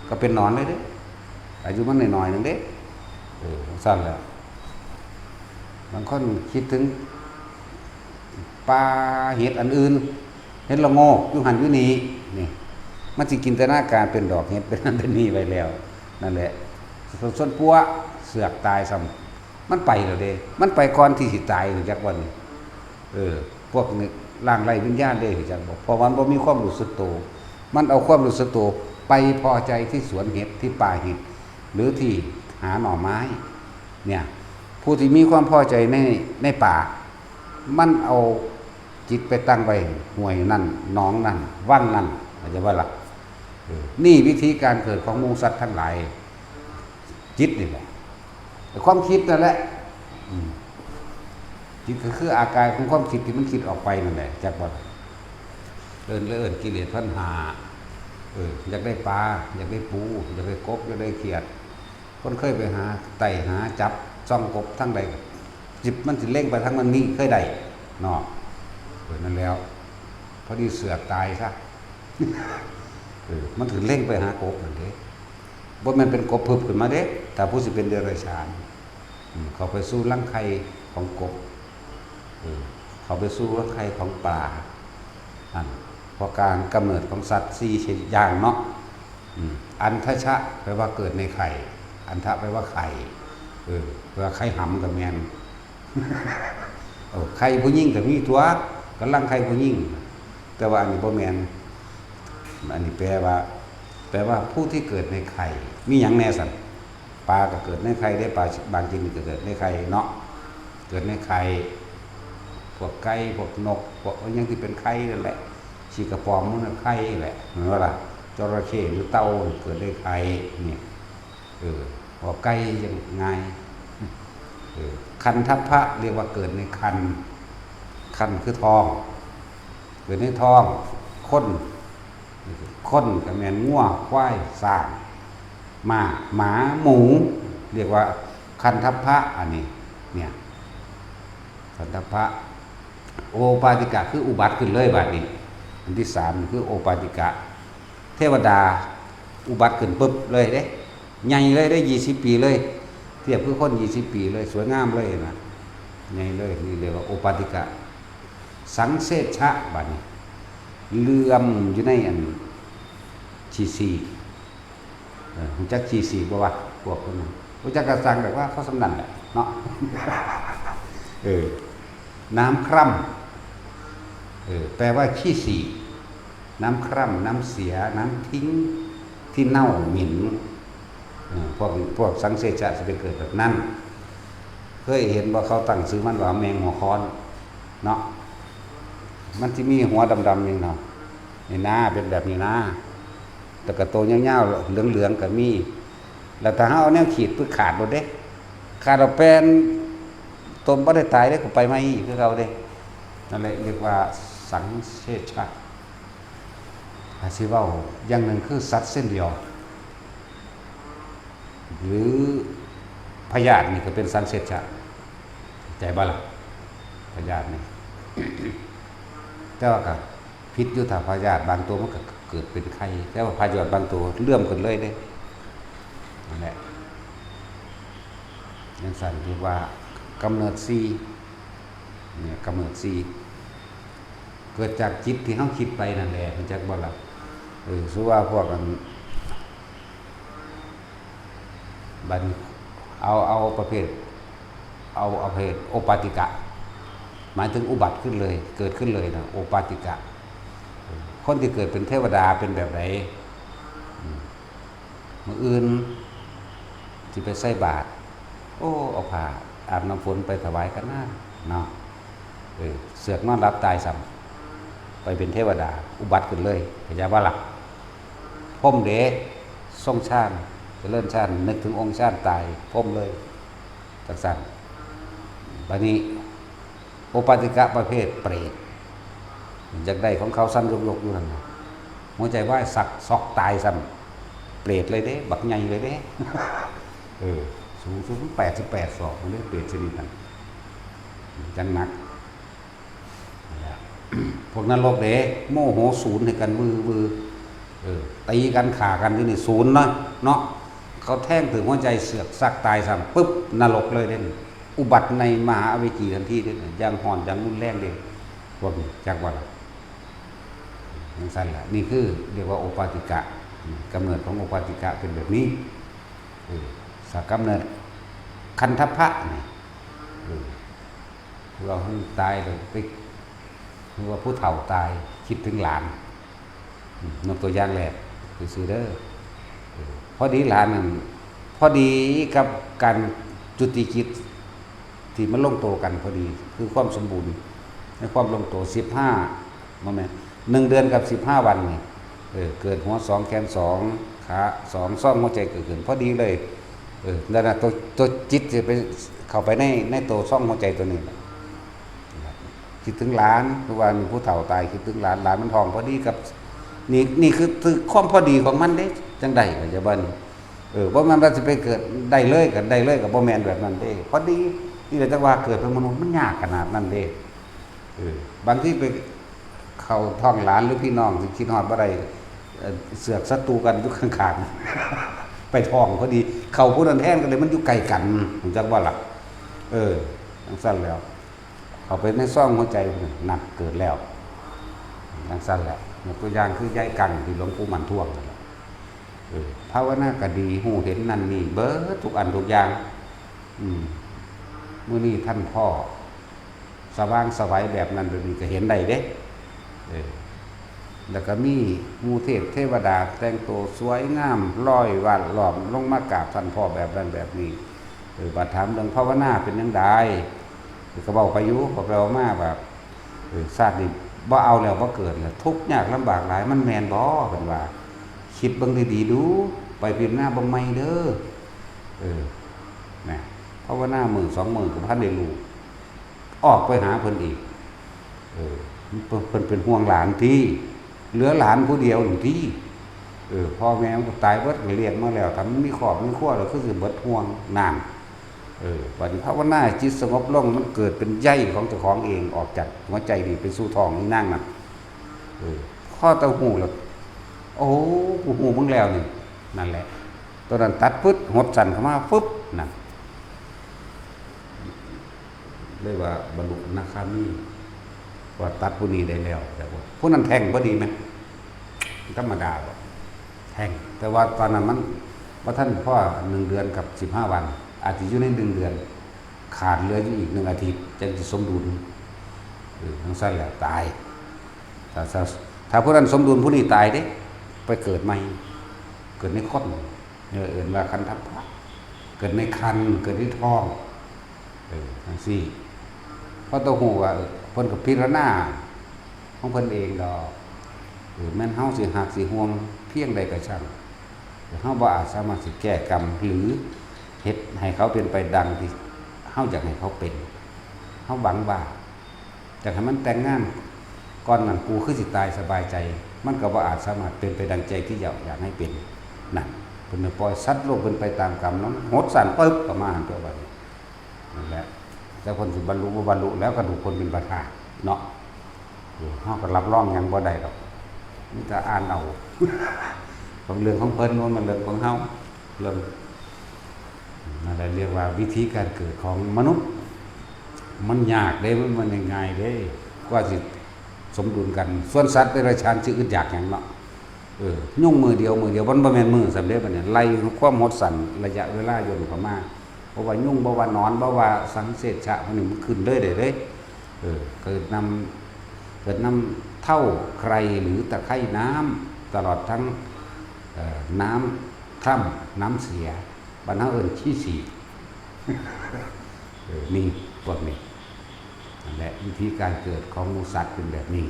ก็เป็นหนอนเลยเด้อายุมันหน่อยๆนึงเด้สั้นแล้วบางคนคิดถึงปลาเห็ดอันอื่นเห็ดละโงกอยู่หันอยู่นี้นี่มันสิจินตนาการเป็นดอกเห็ดเป็นนั่นเป็นนี่ไว้แล้วนั่นแหละส่วนปัวเสือกตายซ้ำมันไปแล้วเด้มันไปก่อนที่สิตายจักวันพวกนี้ร่างไร้วิญญาณได้จังบอกเพราะมันบ่มีความรู้สึกตัวมันเอาความรู้สึกตัวไปพอใจที่สวนเห็ดที่ป่าเห็ดหรือที่หาหน่อไม้เนี่ยผู้ที่มีความพอใจในป่ามันเอาจิตไปตั้งไว้ห่วยนั่นหนองนั่นว่างนั่นอาจจะว่าล่ะนี่วิธีการเกิดของมูสัตว์ทั้งหลายจิตนี่แหละความคิดนั่นแหละจิตก็คืออาการของความคิดที่มันคิดออกไปนั่นแหละจากว่าเอิ้นกิเลสพันหาอยากได้ปลาอยากได้ปูอยากได้กบอยากได้เขียดคนเคยไปหาไต่หาจับซ่องกบทั้งใดจิตมันสิเล่งไปทั้งมันนี้เคยได้เนาะนั่นแล้วพอดีเสือกตายซะมันถึงเล่งไปหากบนั่นเด้บ่แม่นเป็นกบพึบขึ้นมาเด้แต่ผู้สิเป็นเดรัจฉานเขาไปสู้รังไข่ของกบเขาไปสู้รังไข่ของปลาเพราะการกำเนิดของสัตว์4อย่างเนาะอันทชะแปลว่าเกิดในไข่อันทะแปลว่าไข่แปลว่าไข่หำกับแมนไข่ผู้หญิงกับมีตัวกำลังไข่ผู้หญิงแต่ว่าอันนี้บ่แมนอันนี้แปลว่าผู้ที่เกิดในไข่มีหยังแน่สัตว์ปลาก็เกิดในไข่ได้ปลาบางชนิดก็เกิดในไข่เนาะเกิดในไข่พวกไก่พวกนกพวกยังที่เป็นไข่นั่นแหละชีกระปอมมันไข่แหละเหมือนว่าล่ะจระเข้หรือเต่าเกิดได้ไข่เนี่ยพอไก่ยังไงคันทัพพระเรียกว่าเกิดในคันคือทองเกิดในทองค้นกับแมนงัวควายสร้างหมาหมูเรียกว่าคันทัพพระอันนี้เนี่ยคันทัพพระโอปาติกะคืออุบัติขึ้นเลยบัดนี้อันที่3คือโอปาติกะเทวดาอุบัติขึ้นปุ๊บเลยเด้ใหญ่เลยได้20 ปีเลยเทียบคือคน20 ปีเลยสวยงามเลยนะใหญ่เลยนี่เรียกว่าโอปาติกะสังเสชะบัดนี้เลื่อมอยู่ในอันชีสีรู้จักชีสีบ่วะพวกคนนั้นรู้จักกระสังแบบว่าเขาสำนันแหละเนาะน้ำคร่ำแปลว่าขี้สีน้ำคร่ำน้ำเสียน้ำทิ้งที่เน่าหมิ่นพวกสังเสชะจะไปเกิดแบบนั้นเคยเห็นว่าเขาตั้งชื่อมันว่าแมงหัวค้อนเนาะมันที่มีหัวดำๆอย่างเนาะในหน้าเป็นแบบนี้นะแต่กระโตเงี้ยวๆเหลืองๆกับมีแล้วถ้าเอาเนี่ยขีดเพื่อขาดหมดเด้ขาดเอาแป้นต้มบ่ได้ตายได้ก็ไปไม่อีกคือเขาเด้นั่นแหละเรียกว่าสังเสชะอาชีวะอย่างหนึ่งคือสัตว์เส้นเดียว หรือพยาธินี่ก็เป็นสันเสชะใจบ่ล่ะพยาธินี่ แต่ว่าก็พิษอยู่ถ้าพยาธิบางตัวมันก็เกิดเป็นไข้แต่ว่าพยาธิบางตัวเลื่อมขึ้นเลยเด้นั่นแหละยังสั่นที่ว่ากำเนิดซีเนี่ยกำเนิดซีเกิดจากจิตที่เฮาคิดไปนั่นแหละมันจักบ่ล่ะสู้ว่าพวกกันบัดเอาประเภทเอาประเภทโอปาติกะหมายถึงอุบัติขึ้นเลยเกิดขึ้นเลยนะโอปาติกะคนที่เกิดเป็นเทวดาเป็นแบบไหนมื้ออื่นที่ไปใส่บาตรโอ้เอาผ้าอาบน้ำฝนไปถวายกันนะเนาะเสือกนอนรับตายซ้ำไปเป็นเทวดาอุบัติขึ้นเลยเข้าใจว่าล่ะพรหมเดชทรงชาติเจริญชาตินึกถึงองค์ชาติตายพรหมเลยจักสั่นบัดนี้โอปาติกะประเภทเปรตอยากได้ของเขาสั้นยกอยู่นั่นหัวใจว่าสักซอกตายซ้ำเปรตเลยเด้บักใหญ่เลยเด้ สูง88 ศอกมันเรียกเปรตชนิดนั้นจังหนัก พวกนั้นโลกเด้โมโหศูนย์ให้กันมือตีกันขากันที่นี่ศูนย์เนาะเขาแท่งถึงหัวใจเสือกซักตายซ้ำปุ๊บนรกเลยเด่นอุบัติในมหาอเวจีทันทีเด่นยังห่อนยังรุนแรงเด่นพวกนี้จากว่าอย่างสั้นละนี่คือเรียกว่าโอปาติกะกำเนิดของโอปาติกะเป็นแบบนี้สักกำเนิดคันทัพพะนี่เราตายเลยไปคือว่าผู้เฒ่าตายคิดถึงหลานนกตัวอย่างแรกคือซื้อเด้อพอดีหลานนั่นพอดีกับการจุติจิตที่มันลงโตกันพอดีคือความสมบูรณ์ในความลงโต15มาแม่1 เดือนกับ15 วันนี่เกิดหัว2แขน2ขา2ซ่องหัวใจเกิดขึ้นพอดีเลยนั่นน่ะตัวจิตจะไปเข้าไปในตัวซ่องหัวใจตัวนี้คิดถึงหลานคือว่ามีผู้เฒ่าตายคิดถึงหลานมันทองพอดีกับนี่คือความพอดีของมันเด้จังได๋ก็จะบ่นี่บ่มันว่าสิไปเกิดได้เลยก็ได้เลยก็บ่แม่นแบบนั้นเด้พอดีนี่แหละจังว่าเกิดเป็นมนุษย์มันยากขนาดนั้นเด้บางทีไปเข้าท้องหลานหรือพี่น้องสิคิดฮอดบ่ได้เสือกศัตรูกันอยู่ข้างๆไปท้องพอดีเข้าผู้นั้นแทนกันเลยมันอยู่ไกลกันจังว่าล่ะจังซั่นแล้วเข้าไปในซ่องหัวใจหนักเกิดแล้วจังซั่นแหละตัวอย่างคือยายกังที่หลวงปู่มันท่วงนั่นแหละภาวนาก็ดีหูเห็นนั่นนี่เบิดทุกอันทุกอย่างมื้อนี้ท่านพ่อสว่างสวัยแบบนั้นแบบนี้ก็เห็นได้เด้แล้วก็มีหมู่เทวดาแต่งตัวสวยงามลอยวัดล้อมลงมากราบท่านพ่อแบบนั้นแบบนี้บัดถามเรื่องภาวนาเป็นจังได๋ก็เว้าไปอยู่พวกเรามาแบบชาตินี้บ่เอาแล้วบ่เกิดแล้วทุกข์ยากลำบากหลายมันแม่นบ่เพิ่นว่าคิดเบิ่งดีๆดูไปพิจารณาเบิ่งใหม่เด้อนะภาวนามื้อ2 มื้อก็บ่ทันได้รู้ออกไปหาเพิ่นอีกเพิ่นเป็นห่วงหลานที่เหลือหลานผู้เดียวนี่ที่พ่อแม่มันก็ตายเบิดเลี้ยงมาแล้วถ้ามันมีครอบมีครัวแล้วคือสิเบิดห่วงนานบัดนี้ภาวนาจิตสงบลงมันเกิดเป็นใยของเจ้าของเองออกจากหัวใจนี่เป็นสู่ท้องนี่นั่งน่ะข้อเต้าหู้แล้วโอ้กูหูมึงแล้วนี่นั่นแหละตอนนั้นตัดปึ๊ดหดสั่นเข้ามาฟึบนั่นเรียกว่าบรรลุอนาคามีว่าตัดผู้นี้ได้แล้วแต่ว่าผู้นั้นแทงพอดีไหมธรรมดาบ่แทงแต่ว่าตอนนั้นมันว่าท่านพ่อ1 เดือนกับ15 วันอาจจะอยู่ใน1 เดือนขาดเหลืออยู่อีก1 อาทิตย์จึงจะสมดุลทั้งสั้นแหละตายถ้าผู้นั้นสมดุลผู้นี้ตายเด้ไปเกิดใหม่เกิดในค้นเอื่นว่าคันทัพพะเกิดในคันเกิดในท้องทั้งสี่เพราะตัวหูว่าเพิ่นกับพิจารณาของเพิ่นเองดอกแม่นเฮาสิหักสิห่วงเพียงใดก็ช่างเฮาบ่อาจสามารถสิแก้กรรมหรือเฮ็ดให้เขาเป็นไปดังที่เฮาอยากให้เขาเป็นเฮาหวังว่าอยากให้มันแต่งงานก่อนนั้นกูคือสิตายสบายใจมันก็บ่อาจสามารถเป็นไปดังใจที่อยากให้เป็นนั่น เป็นปล่อยสัตว์โลกเป็นไปตามกรรมนั้นหดสั่นปึ๊บก็มาหันตัวบัดนี้นั่นแหละแต่คนสิบรรลุบ่บรรลุแล้วก็ดูคนเป็นประธานเนาะเฮาก็รับรองหยังบ่ได้ดอกมีแต่อ่านเอาของเรื่องของเพิ่นนู้นมันเรื่องของเฮาเรื่องนั่นแหละเรียกว่าวิธีการเกิดของมนุษย์มันยากเด้มันง่ายเด้กว่าสิสมดุลกันส่วนสัตว์เดรัจฉานสิอึดอยากหยังเนาะยุ่งมือเดียวมันบ่แม่นมือสำเร็จบัดนี้ไล่ความหดสั่นระยะเวลาย่นเข้ามาเพราะว่ายุ่งบ่ว่านอนบ่ว่าสังเสชะพวกนี้มันขึ้นเลยได้เลยเกิดน้ำเท่าใครหรือตะไคร่น้ำตลอดทั้งน้ำคร่ำน้ำเสียบ้านเฮาเอิ้นขี้สีนี่พวกนี้นั่นแหละวิธีการเกิดของสัตว์เป็นแบบนี้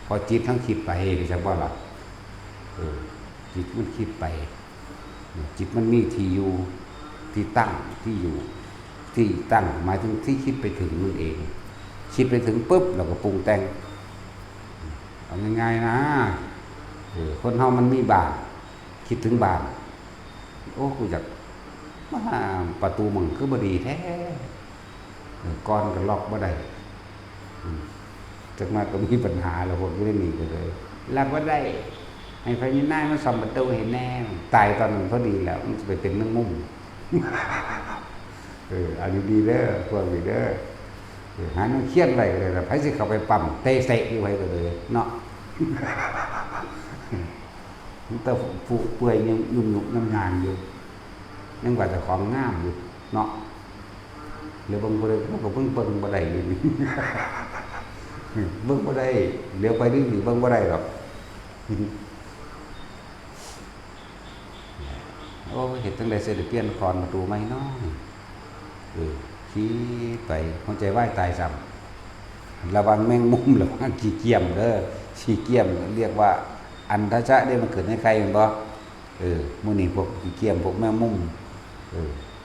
พอจิตทั้งคิดไปใช่บ่ล่ะจิตมันคิดไปจิตมันมีที่อยู่ที่ตั้งที่อยู่ที่ตั้งหมายถึงที่คิดไปถึงนั่นเองคิดไปถึงปุ๊บเราก็ปรุงแต่งเอาง่ายๆนะคนเฮามันมีบาปคิดถึงบาปโอ้กูอยากมาประตูมึงคือบ่ดีแท้ก่อนก็ล็อกบ่ได้จากมาก็มีปัญหาแล้วคนก็ได้หนีไปเลยล็อกบ่ได้ให้พญานาคมันส่องประตูเห็นแน่ตายตอนนั้นพอดีแล้วมันจะไปเป็นเรื่องมุ่งอันนี้ดีเด้อพวกนี้เด้อหาน้องเครียดอะไรเลยแต่ไผสิเข้าไปปั๊มเตะอยู่ไว้เลยเนาะมันแต่ผู้เปื่อยยังยุ่งงานอยู่ยังว่าแต่ของงามอยู่เนาะเดี๋ยวบางคนก็เพิ่งบ่ได้อยู่นี่เบิ่งบ่ได้เดี๋ยวไปนี่เบิ่งบ่ได้หรอกโอ้เห็นตั้งแต่เสด็จเปลี่ยนคอนประตูไม่น้อยขี้ไปหัวใจว่ายตายซ้ำระวังแมงมุมระวังขี้เกียมเด้อขี้เกียมเรียกว่าอันทชะได้มันเกิดในใครมันบ่มื้อนี้พวกขี้เกียมพวกแมงมุม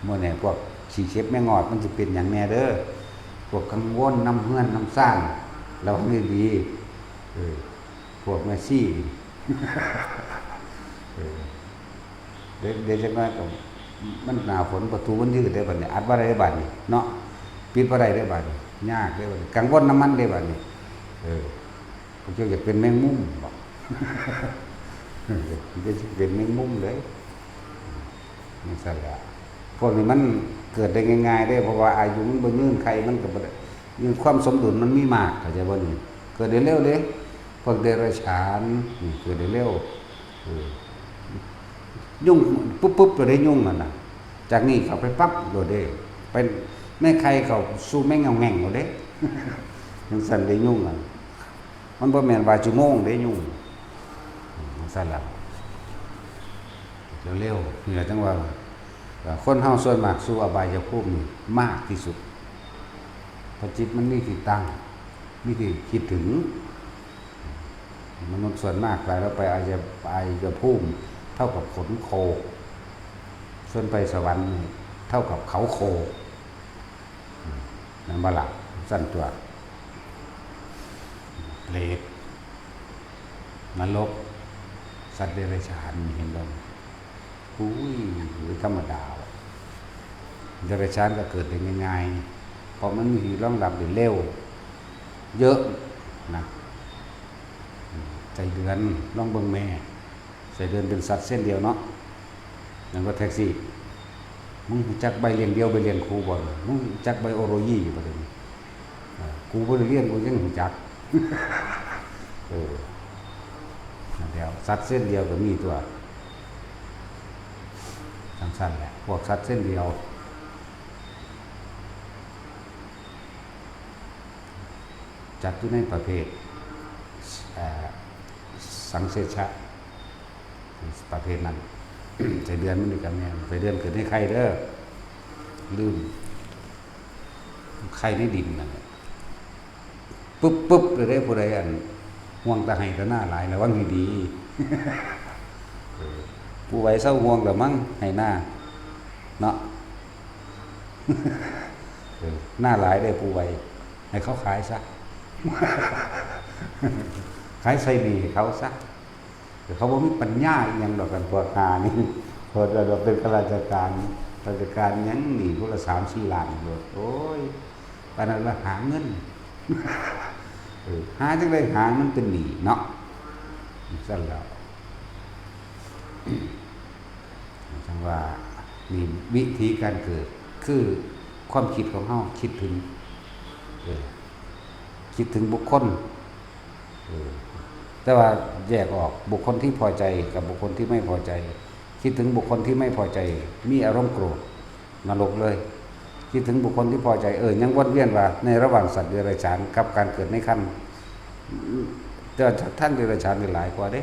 มื้อนี้พวกขี้เช็บแมงงอดมันจะเป็นอย่างแน่เด้อพวกกังวลน้ำเฮือนน้ำซ่านเราไม่ดีพวกแม่ซี่เดี๋ยวจะมากับมันหนาฝนประตูมันยืดได้บัดนี้อัดว่าได้บัดนี้เนาะปิดว่าได้บัดนี้ยากได้บัดนี้กังวลน้ำมันได้บัดนี้พวกเจ้าอยากเป็นแมงมุมบอกจะเป็นแมงมุมเลยนี่สัตว์พวกนี้มันเกิดได้ง่ายๆได้เพราะว่าอายุมันบ่ยืนใครมันก็บ่ได้ยืนความสมดุลมันมีมากเข้าใจบ่นี่เกิดได้เร็วเด้พวกเดรัจฉานเกิดได้เร็วยุ่งปุ๊บตัวได้ยุ่งน่ะจากนี้เขาไปปั๊บตัวได้เป็นแม่ใครเขาสู้แม่เงาแง่งตัวได้ยังสั่นได้ยุ่งอ่ะมันบ่แม่นว่าชั่วโมงได้ยุ่งสั่นละเร็วๆนี่แหละจังว่าคนเฮาส่วนมากสู้อบายภูมิมากที่สุดเพราะจิตมันมีที่ตั้งมีที่คิดถึงมนุษย์ส่วนมากไปแล้วไปอายภูมิเท่ากับขนโคส่วนไปสวรรค์เท่ากับเขาโคนั่นบ่ล่ะสั้นตัวเปรตนรกสัตว์เดรัจฉานเห็นบ่อุ้ยหรือธรรมดาเดรัจฉานก็เกิดได้ง่ายๆเพราะมันมีร่องรับได้เร็วเยอะนะใจเดือนล่องเบิ่งแม่ใส่เดินเป็นสัตว์เส้นเดียวเนาะนั่นก็แท็กซี่มึงจักใบเรียนเดียวไปเรียนครูบ่มึงจักใบโอโรยี่บ่ได้กูบ่ได้เรียนกูยังรู้จักนั่นเดียวสัตว์เส้นเดียวก็มีตัวสั้นๆแหละพวกสัตว์เส้นเดียวจัดอยู่ในประเภทสังเสชะประเภทนั้น ใส่เดือนมันด้วยกันแม่ใส่เดือนเกิดให้ใครเด้อลืมใครในดินนั่นปุ๊บเลยได้ผู้ใดอันห่วงตาให้ตาหน้าหลายแล้วว่างดีผู้ไว้เศร้าห่วงแล้วมั้งให้หน้าเนาะ หน้าหลายได้ผู้ไว้ให้เขาขายซะ ขายใส่หนีเขาซะแต่เขาบ่มีปัญญาอีหยังดอกกันพวกหานี่ค พอเราเป็นข้าราชการยังหนีคนละ3-4 ล้านเลยโอ้ยปานนั้นว่าหาเงินหาจังได๋หามันเป็นหนี้เนาะซั่นแล้วจังว่านี่วิธีการเกิดคือความคิดของเฮาคิดถึงบุคคลแต่ว่าแยกออกบุคคลที่พอใจกับบุคคลที่ไม่พอใจคิดถึงบุคคลที่ไม่พอใจมีอารมณ์โกรธนรกเลยคิดถึงบุคคลที่พอใจยังวนเวียนว่าในระหว่างสัตว์เดรัจฉานกับการเกิดในขั้นแต่ท่านเดรัจฉานหลายกว่าเด้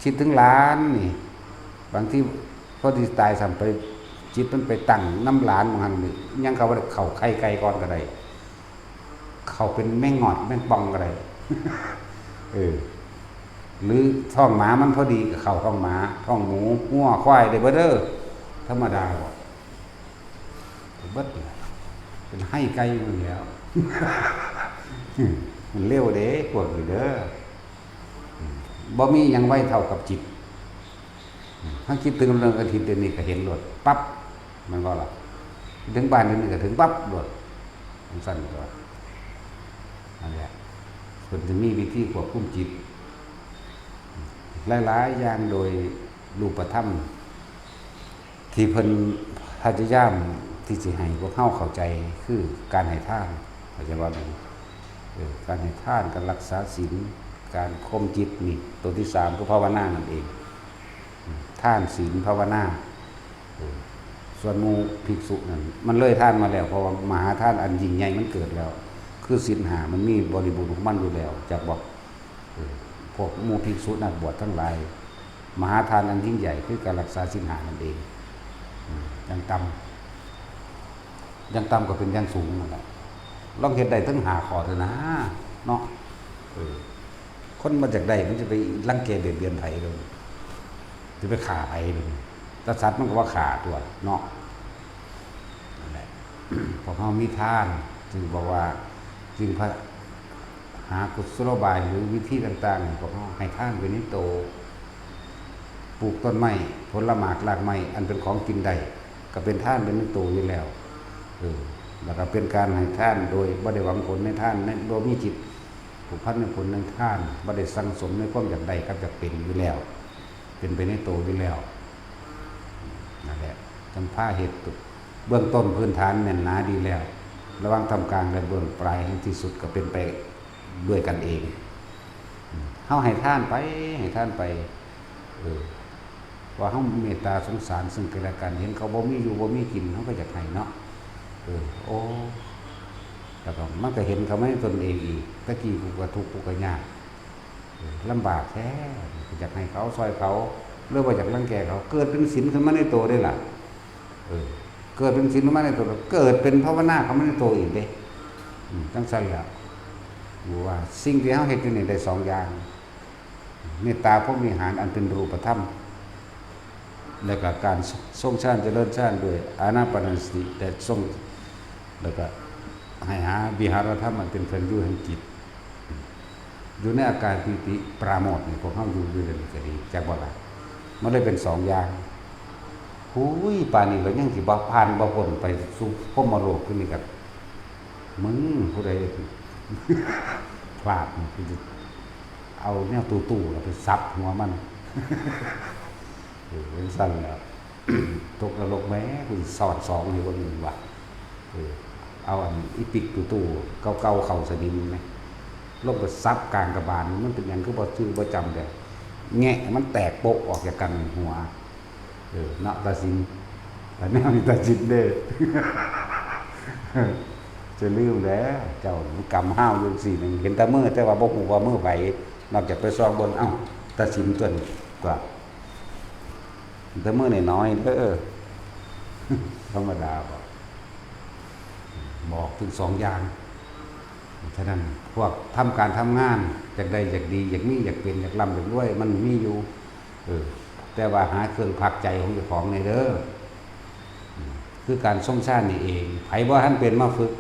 คิดถึงล้านนี่บางที่พอที่ตายสัมไปจิตมันไปตั้งน้ำหลานมันนี่ยังเขาว่าเขาไข่ไก่ก่อนก็ได้เขาเป็นแม่งอดแม่งปองก็ได้หรือท้องหมามันพอดีกับเขาท้องหมาท้องหมูงัวควายได้เบิดเด้อธรรมดาบ่เบิดเป็นให้ไก่มันแล้วมันเร็วเด้พวกนี้เด้อบ่มีหยังไว้เท่ากับจิตถ้าคิดถึงเรื่องอาทิตย์เดือนนี้ก็เห็นรถปั๊บมันก็ล่ะถึงบ้านเดือนนี้ก็ถึงปั๊บรถมันสั่นก็นั่นแหละส่วนจะมีวิธีควบคุมจิตหลายๆอย่างโดยรูปธรรมที่เพิ่นพยายามที่สิให้พวกเฮาเข้าใจคือการให้ทานเข้าใจว่าการให้ทานการรักษาศีลการข่มจิตนี่ตัวที่3คือภาวนานั่นเองทานศีลภาวนาส่วนหมู่ภิกษุนั่นมันเลยทานมาแล้วเพราะว่ามหาทานอันยิ่งใหญ่มันเกิดแล้วคือศีล5มันมีบริบูรณ์ของมันอยู่แล้วจากบอกพวกหมู่ภิกษุนักบวชทั้งหลายมหาทานอันยิ่งใหญ่คือการรักษาศีล5นั่นเองยังต่ำก็เป็นยังสูงนั่นแหละลองเฮ็ดได้ทั้ง5ข้อเถอะนะเนาะคนมาจากใดมันจะไปรังแกเบียดเบียนไผเลยจะไปฆ่าไผเลยแต่สัตว์มันก็ว่าฆ่าตัวเนาะนั่นแหละพอเฮามีทานจึงบอกว่าจึงพระหากุศโลบายหรือวิธีต่างๆของเฮาให้ทานเป็นนิโตปลูกต้นไม้ผลไม้รากไม้อันเป็นของกินได้ก็เป็นทานเป็นนิโตอยู่แล้วแล้วก็เป็นการให้ทานโดยบ่ได้หวังผลในทานในบ่มีจิตผูกพันในผลในทานบ่ได้สั่งสมในความอยากได้กับอยากเป็นอยู่แล้วเป็นไปในโตอยู่แล้วนั่นแหละจังพาเหตุเบื้องต้นพื้นฐานแน่นหนาดีแล้วระหว่างทำกลางและเบื้องปลายที่สุดก็เป็นไปด้วยกันเองเฮาให้ทานไปว่าเฮาเมตตาสงสารซึ่งกันและกันเห็นเขาบ่มีอยู่บ่มีกินเฮาก็อยากให้เนาะแล้วก็มันก็เห็นเขาไม่ตนเองอีกตะกี้กูก็ทุกข์กูก็ยากลำบากแท้อยากให้เขาซอยเขาเรื่องว่าอยากรังแกเขาเกิดเป็นศีลขึ้นมาในตัวได้ล่ะเกิดเป็นศีลขึ้นมาในตัวเกิดเป็นภาวนาเขาไม่ในตัวอีกเด้จังซั่นแล้วอยู่ว่าสิ่งที่เฮาเฮ็ดอยู่นี่ได้2อย่างเมตตาพรหมิหารอันเป็นรูปธรรมแล้วก็การทรงฌานเจริญฌานด้วยอานาปานสติแต่ทรงแล้วก็ให้หาวิหารธรรมมันเป็นเครื่องอยู่แห่งจิตอยู่ในอาการปิติปราโมทย์นี่พวกเฮาอยู่ในก็ดีจักบ่ล่ะมันเลยเป็น2อย่างหูยป่านนี้ก็ยังสิบ่ผ่านบ่พ้นไปสู่พรหมโลกขึ้นนี่กับมึงผู้ใดพลาดคือเอาแนวตู้ๆแล้วไปซับหัวมันเป็นสั้นแล้วตกนรกแม้คุณสอด2อยู่ว่า1ว่ะเอาอันอีปิกตู้เก่าๆเข้าสนิมมั้ยลงไปซับกลางกระบาลมันเป็นหยังคือบ่ชื่อบ่จำได้แงะมันแตกโปะออกจากกันหัวเนาะตาสินแต่แนวนี้ตาจิตเด้จะลืมแล้วเจ้ามันกำห้าวอยู่4นึงเห็นแต่มือแต่ว่าบ่ฮู้ว่ามือไผนอกจากไปซองบนเอ้าตาสินตัวนี้ก็แต่มือน้อยๆเด้อธรรมดาบอกถึง2อย่างฉะนั้นพวกทำการทำงานอยากได้อยากดีอยากมีอยากเป็นอยากร่ำอยากรวยมันมีอยู่แต่ว่าหาเครื่องพักใจของเจ้าของในเด้อคือการทรงฌานนี่เองไผบ่ทันเป็นมาฝึก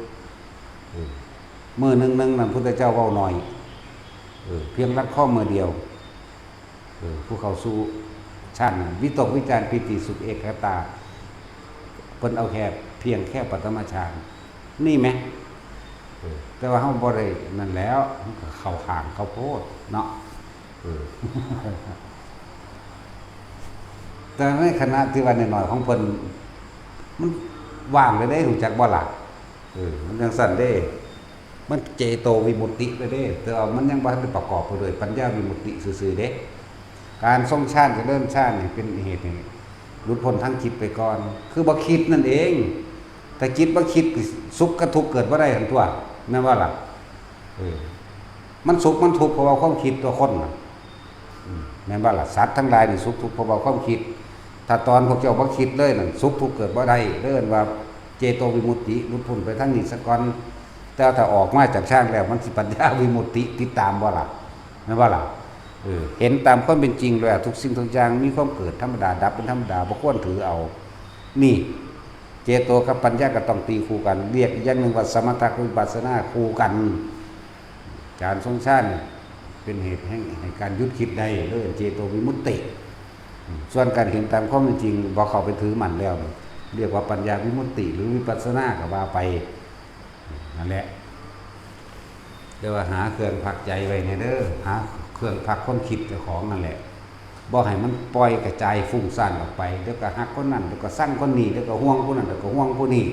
มื้อนึงนั่นพุทธเจ้าเว้าน้อยเพียงรัดข้อมือเดียวผู้เข้าสู่ ชาติวิตกวิจารปิติสุขเอกตาเพิ่นเอาแค่เพียงแค่ปฐมฌานนี่ไหมแต่ว่าเฮาบ่ได้นั่นแล้วเข้าข้างเข้าโพดเนาะแต่ในขณะที่ว่าน้อยๆของเพิ่นมันว่างเลยได้รู้จักบ่ล่ะมันจังซั่นเด้มันเจโตวิมุตติไปเด้แต่ว่ามันยังบ่ทันได้ประกอบไปด้วยปัญญาวิมุตติซื่อๆเด้การทรงฌานจะเริ่มฌานนี่เป็นเหตุนี่หลุดพ้นทั้งจิตไปก่อนคือบ่คิดนั่นเองแต่จิตบ่คิดสุขกับทุกข์เกิดบ่ได้ทั้งตัวแม่นว่าล่ะมันสุขมันทุกข์เพราะว่าความคิดตัวคนน่ะแม่นว่าล่ะสัตว์ทั้งหลายนี่สุขทุกข์เพราะว่าความคิดถ้าตอนพวกเจ้าบ่คิดเลยนั่นสุขทุกข์เกิดบ่ได้เอิ้นว่าเจโตวิมุตติหลุดพ้นไปทั้งนี้ซะก่อนแต่ถ้าออกมาจากฌานแล้วมันสิปัญญาวิมุตติติดตามบ่ล่ะแม่นว่าล่ะเห็นตามความเป็นจริงเลยทุกสิ่งทุกอย่างมีความเกิดธรรมดาดับเป็นธรรมดาบ่ควรถือเอานี่เจโตกับปัญญาก็ต้องตีคู่กันเรียกอีกอย่างนึงว่าสมถะกับวิปัสสนาคู่กันการทรงฌานเป็นเหตุให้การหยุดคิดได้เรื่องเจโตวิมุตติส่วนการเห็นตามความเป็นจริงบ่เข้าไปถือมันแล้วเรียกว่าปัญญาวิมุตติหรือวิปัสสนาก็ว่าไปนั่นแหละเรียกว่าหาเครื่องพักใจไว้เนี่ยเด้อหาเครื่องพักความคิดเจ้าของนั่นแหละบ่ให้มันปล่อยกระจายฟุ้งซ่านออกไปเดี๋ยวก็ฮักคนนั้นเดี๋ยวก็สั่งคนนี้เดี๋ยวก็ห่วงคนนั้นเดี๋ยวก็ห่วงผู้นี้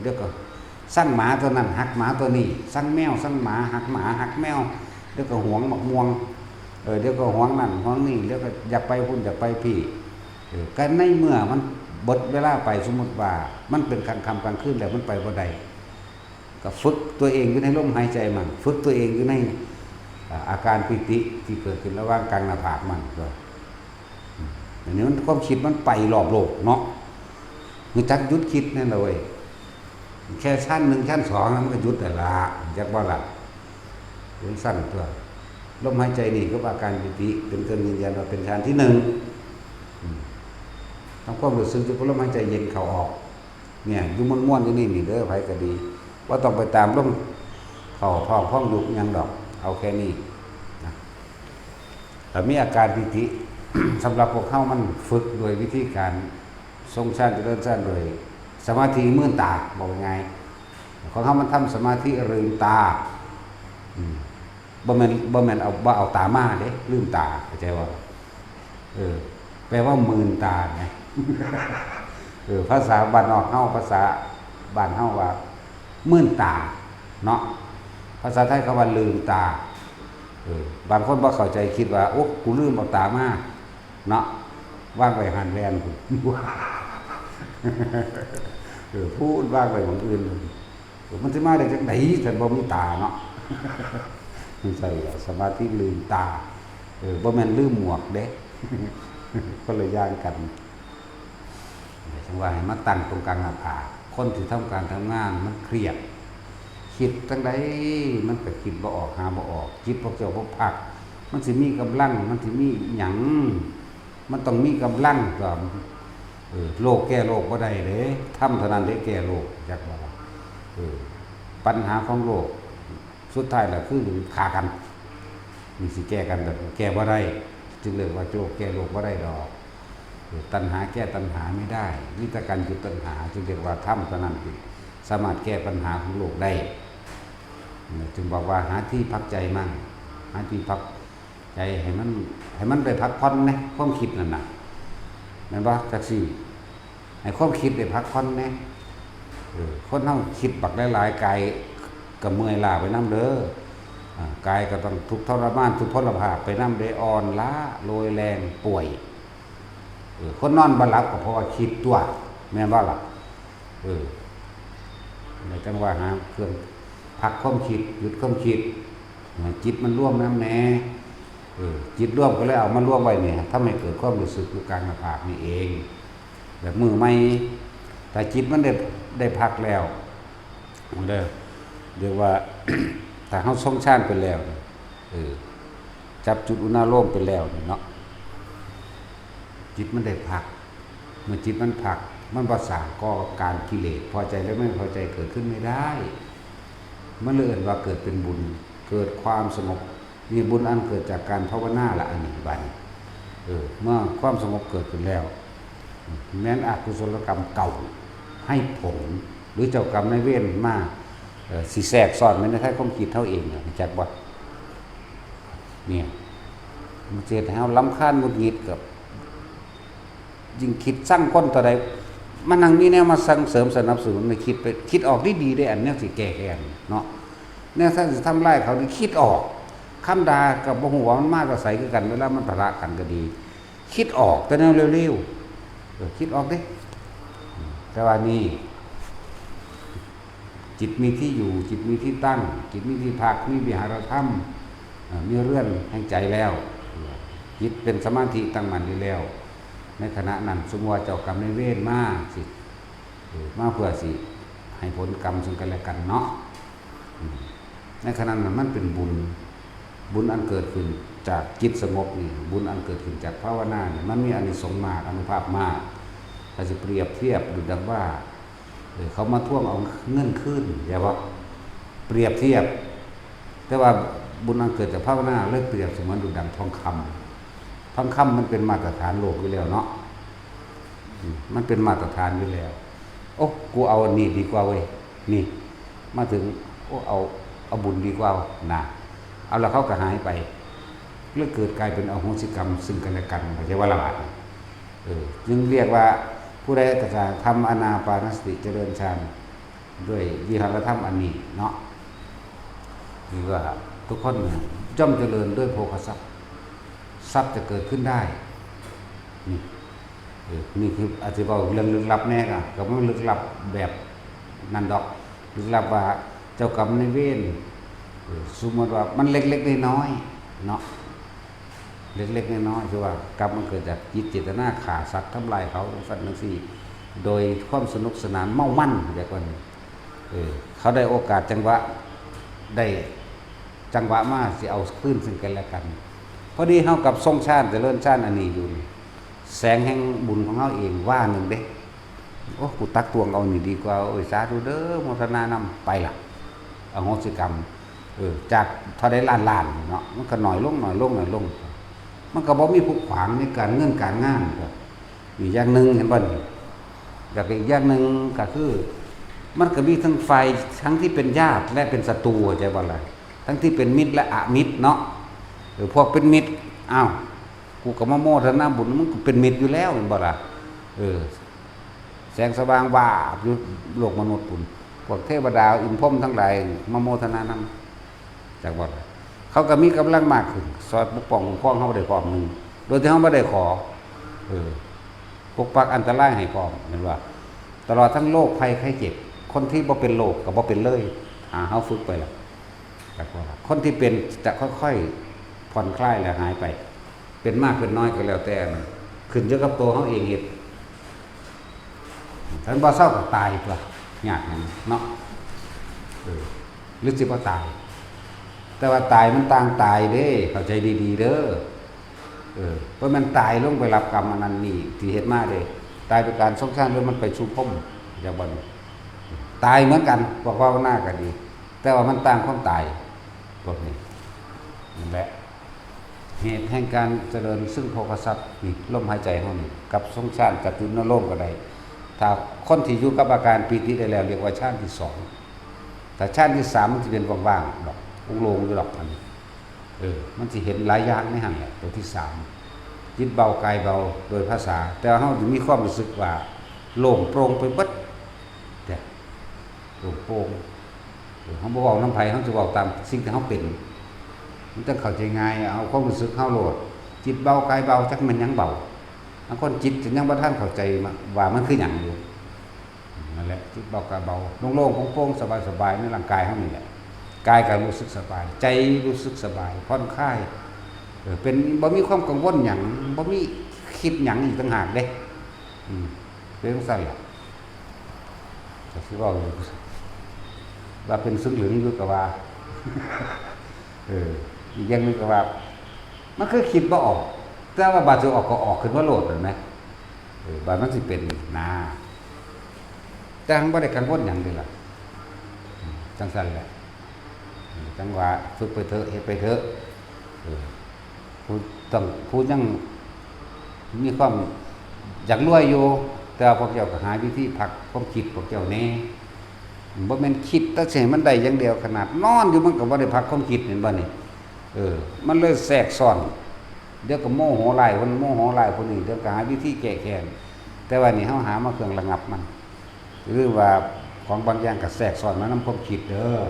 เดี๋ยวก็สั่งหมาตัวนั้นฮักหมาตัวนี้สั่งแมวสั่งหมาฮักหมาฮักแมวเดี๋ยวก็ห่วงหมกม่วงเดี๋ยวก็ห่วงนั่นห่วงนี่เดี๋ยวก็อยากไปพุ่นอยากไปพี่กันในเมื่อมันบดเวลาไปสมมุติว่ามันเป็นกลางค่ำกลางคืนแล้วมันไปบ่ได้ก็ฝึกตัวเองอยู่ในลมหายใจมันฝึกตัวเองอยู่ในอาการปิติที่เกิดขึ้นระหว่างกลางหน้าผากมันก็อันนี้มันความคิดมันไปรอบโลกเนาะมันจักหยุดคิดนั่นเลยแค่ชั้น1ชั้น2แล้วมันก็หยุดแต่ละจักว่าล่ะเป็นสั้นตัวลมหายใจนี่ก็อาการปิติเป็นเครื่องยืนยันว่าเป็นฌานที่1ทำความรู้สึกที่ลมหายใจเย็นเข้าออกเนี่ยอยู่ม่วนๆอยู่นี่เด้อไผก็ดีว่าต้องไปตามลมเข้าท้องพองยุบยังดอกเอาแค่นี้นะแต่มีอาการปิติ สำหรับพวกเข้ามันฝึกโดยวิธีการทรงฌานเจริญฌานโดยสมาธิมื่นตาบอกยังไงของเขามันทำสมาธิลืมตาบ่แม่นเอาตามาเด้ลืมตาเข้าใจว่าแปลว่ามื่นตาไง ภาษาบ้านนอกเฮาภาษาบ้านเฮาว่ามื่นตาเนาะภาษาไทยเขาว่าลืมตาบางคนบ่เข้าใจคิดว่าโอ้กูลืมเอาตามาเนาะว่างไว้หันแลนพูดว่างไว้ของอื่นมันสิมาได้จังได๋ฉันบ่มีตาเนาะไม่ใช่สมาธิลืมตาบ่แม่นลืมหมวกเด้ คนละอย่างกันจังว่าให้มาตั้งตรงกลางหน้าผากคนที่ทำการทำงานมันเครียดคิดจังได๋มันก็คิดบ่ออกหาบ่ออกจิตพวกเจ้าบ่พักมันสิมีกำลังมันสิมีหยังมันต้องมีกำลังก็โลกแก้โลกบ่ได้เด้ทำเท่านั้นได้แก้โลกจักว่าปัญหาของโลกสุดท้ายแล้วคือฆ่ากันมีสิแก้กันแบบแก้บ่ได้จึงเรียกว่าโลกแก้โลกบ่ได้ดอกตัณหาแก้ตัณหาไม่ได้วิธีการหยุดตัณหาจึงเรียกว่าธรรมเท่านั้นที่สามารถแก้ปัญหาของโลกได้จึงบอกว่าหาที่พักใจมั่งหาที่พักใจให้มันได้พักผ่อนนะความคิดนั่นน่ะแม่นบ่จักซี่ให้ความคิดได้พักผ่อนนะคนเฮาคิดบักหลายๆกายก็เมื่อยล้าไปนำเด้อกายก็ต้องทุกข์ทรมานทุกข์พลภาพไปนำได้อ่อนล้าโรยแรงป่วยคนนอนบ่หลับก็เพราะว่าคิดตัวแม่นบ่ล่ะในจังว่าหาเครื่องพักความคิดหยุดความคิดจิตมันร่วมน้ำแน่จิตร่วมก็เลยเอามาร่วมไว้เนี่ยทำให้เกิดความรู้สึกอยู่กลางหน้าผากนี่เองแบบมือไม่แต่จิตมันได้พักแล้วเรียกว่า ถ้าเฮาทรงฌานไปแล้วจับจุดอุณาโลมไปแล้วเนาะจิตมันได้พักเมื่อจิตมันพักมันบ่สร้างก่อการกิเลสพอใจและไม่พอใจเกิดขึ้นไม่ได้มันเลยว่าเกิดเป็นบุญเกิดความสงบมีบุญอันเกิดจากการภาวนาละอันนี้บัด เมื่อความสงบเกิดขึ้นแล้วแม้นอกุศลกรรมเก่าให้ผลหรือเจ้ากรรมนายเวรมาสิแทรกซ้อนไม่ได้ให้ความคิดเท่าเองจักบ่เนี่ยมันเสียให้เราล้ำค่านหงุดหงิดกับยิ่งคิดสร้างคนต่อใดมันนั่งมีแนวมาสั่งเสริมสนับสนุนในคิดไปคิดออกดีๆได้อันนี้สิแก้แค้นเนาะแนวถ้าจะทำร้ายเขานี่คิดออกคำด่ากับบ่ฮู้ว่ามันมากกับใสคือกันเวลามันทะเลาะกันก็ดี คิดออกแต่แนวเร็วๆคิดออกดิแต่ว่านี่จิตมีที่อยู่จิตมีที่ตั้งจิตมีที่พักมีวิหารธรรมมีเรื่อนแห่งใจแล้วจิตเป็นสมาธิตั้งมั่นอยู่แล้วในขณะนั้นสมมติว่าเจ้ากรรมในเวรมาสิมาเพื่อสิให้ผลกรรมซึ่งกันและกันเนาะในขณะนั้นมันเป็นบุญอันเกิดขึ้นจากจิตสงบนี่บุญอันเกิดขึ้นจากภาวนาเนี่ยมันมีอานิสงส์มากอานุภาพมากถ้าจะเปรียบเทียบดูดังว่าเขามาท่วงเอาเงินขึ้นอย่าว่าเปรียบเทียบแต่ว่าบุญอันเกิดจากภาวนาเลยเปรียบเสมือนดูดังทองคำมันเป็นมาตรฐานโลกอยู่แล้วเนาะมันเป็นมาตรฐานอยู่แล้วโอ้กูเอาอันนี้ดีกว่าเว้ยนี่มาถึงโอ้เอาบุญดีกว่านะเอาแล้วเขาก็หายไปเรื่องเกิดกลายเป็นอโหสิกรรมซึ่งกันและกันไม่ใช่ว่าละบาดจึงเรียกว่าผู้ใดแต่จะทำอานาปานสติเจริญฌานด้วยวิหารธรรมอันนี้เนาะหรือว่าทุกคนย่อมเจริญด้วยโภคทรัพย์จะเกิดขึ้นได้นี่คืออาจจะบอกเรื่องลึกลับแน่ก็ไม่ลึกลับแบบนั่นดอกลึกลับว่าเจ้ากรรมนายเวรสมมติว่ามันเล็กๆน้อยๆเนาะเล็กๆน้อยๆคือว่ากรรมมันเกิดจากจิตเจตนาฆ่าสัตว์ทำลายเขาสัตว์นั่นสิโดยความสนุกสนานเมามั่นอย่างว่าเขาได้โอกาสจังหวะได้จังหวะมาสิเอาขึ้นซึ่งกันและกันพอดีเฮากับทรงชาติเจริญชาติอันนี้อยู่แสงแห่งบุญของเฮาเองว่าหนึ่งเด้โอ้กูตักตวงเอานี่ดีกว่าโอ้ยสาธุเด้อโมทนานำไปล่ะอโหสิกรรมจากเท่าได้ล้านเนาะมันก็หน่อยลงมันก็บ่มีผู้ขวางในการเงินการงานก็อีกอย่างนึงเห็นบ่นี่แล้วก็อีกอย่างนึงก็คือมันก็มีทั้งฝ่ายทั้งที่เป็นญาติและเป็นศัตรูใจบ่ล่ะทั้งที่เป็นมิตรและอมิตรเนาะพวกเป็นมิตรอ้าวกูก็มาโมทนาบุญมันก็เป็นมิตรอยู่แล้วเห็นบ่ล่ะแสงสว่างวาบอยู่โลกมนุษย์ปุ่นพวกเทวดาอินพรหมทั้งหลายมาโมทนานำจากบ่ล่ะเขาก็มีกำลังมากขึ้นซอยปกป้องคุ้มครองเฮาได้พร้อมนึงโดยที่เฮาบ่ได้ขอปกปักอันตรายให้พร้อมเห็นว่าตลอดทั้งโรคภัยไข้เจ็บคนที่บ่เป็นโรคก็บ่เป็นเลยเฮาฝึกไปล่ะจากบ่ล่ะคนที่เป็นจะค่อยๆผ่อนคลายแล้วหายไปเป็นมากเป็นน้อยก็แล้วแต่ขึ้นอยู่กับตัวเฮาเองเฮ็ดถ้าบ่เศร้าก็ตายตัวยากเนาะหรือสิบ่ตายแต่ว่าตายมันต่างตายเด้เข้าใจดีๆเด้อเพราะมันตายลงไปรับกรรมอันนั้นนี่ที่เฮ็ดมาเด้ตายด้วยการสงสารหรือมันไปสู่พรหมอย่างบ่ตายเหมือนกันพวกภาวนาก็ดีแต่ว่ามันต่างความตายพวกนี้นั่นแหละเหตุแห่งการเจริญซึ่งโภคทรัพย์นี่ลมหายใจเฮานี่กับสงสารกับจุนโลกก็ได้ถ้าคนที่อยู่กับอาการปีติได้แล้วเรียกว่าฌานที่2แต่ฌานที่3มันสิเป็นว่างๆดอกโล่งๆอยู่ดอกอันนี้มันสิเห็นหลายอย่างในหั่นแหละตัวที่3จิตเบากายเบาโดยภาษาแต่เฮาสิมีความรู้สึกว่าโล่งโปร่งไปเบิดแต่โล่งโปร่งเฮาบ่เว้านำไผเฮาสิเว้าตามสิ่งที่เฮาเป็นมันจะเข้าใจง่ายเอาความรู้สึกเข้าโหลดจิตเบากายเบาจักมันยังเบาบางคนจิตยังบ่ทันเข้าใจว่ามันคือหยังอยู่นั่นแหละจิตเบากายเบาโล่งๆโปร่งๆสบายๆในร่างกายเฮานี่แหละกายก็รู้สึกสบายใจรู้สึกสบายผ่อนคลายเป็นบ่มีความกังวลหยังบ่มีคิดหยังอีกต่างหากเด้เป็นจังซั่นล่ะก็สิเว้าว่าเป็นซึ่งเหลืองอยู่ก็ว่าอีกอย่างนึงก็ว่ามันคือคิดบ่ออกแต่ว่าบาดสิออกก็ออกขึ้นว่าโลดเห็นมั้ยบาดมันสิเป็นนาแต่หังบ่ได้กังวลหยังเลยล่ะจังซั่นแหละจังว่าฝึกไปเถอะเฮ็ดไปเถอะผู้ยัง มีความอยากรวยอยู่แต่ว่าพวกเจ้าก็หาวิธีพักความคิดพวกเจ้าแน่บ่แม่นคิดแต่สิให้มันได้อย่างเดียวขนาดนอนอยู่มันก็บ่ได้พักความคิดเห็นบ่นี่มันเลยแทรกซ้อนเดี๋ยวก็โมโหหลายคนโมโหหลายคนนี้เดี๋ยวก็หาวิธีแก้แค้นแต่ว่านี่เฮาหามาเครื่องระงับมันหรือว่าของบางอย่างก็แทรกซ้อนมานำความคิดเด้อ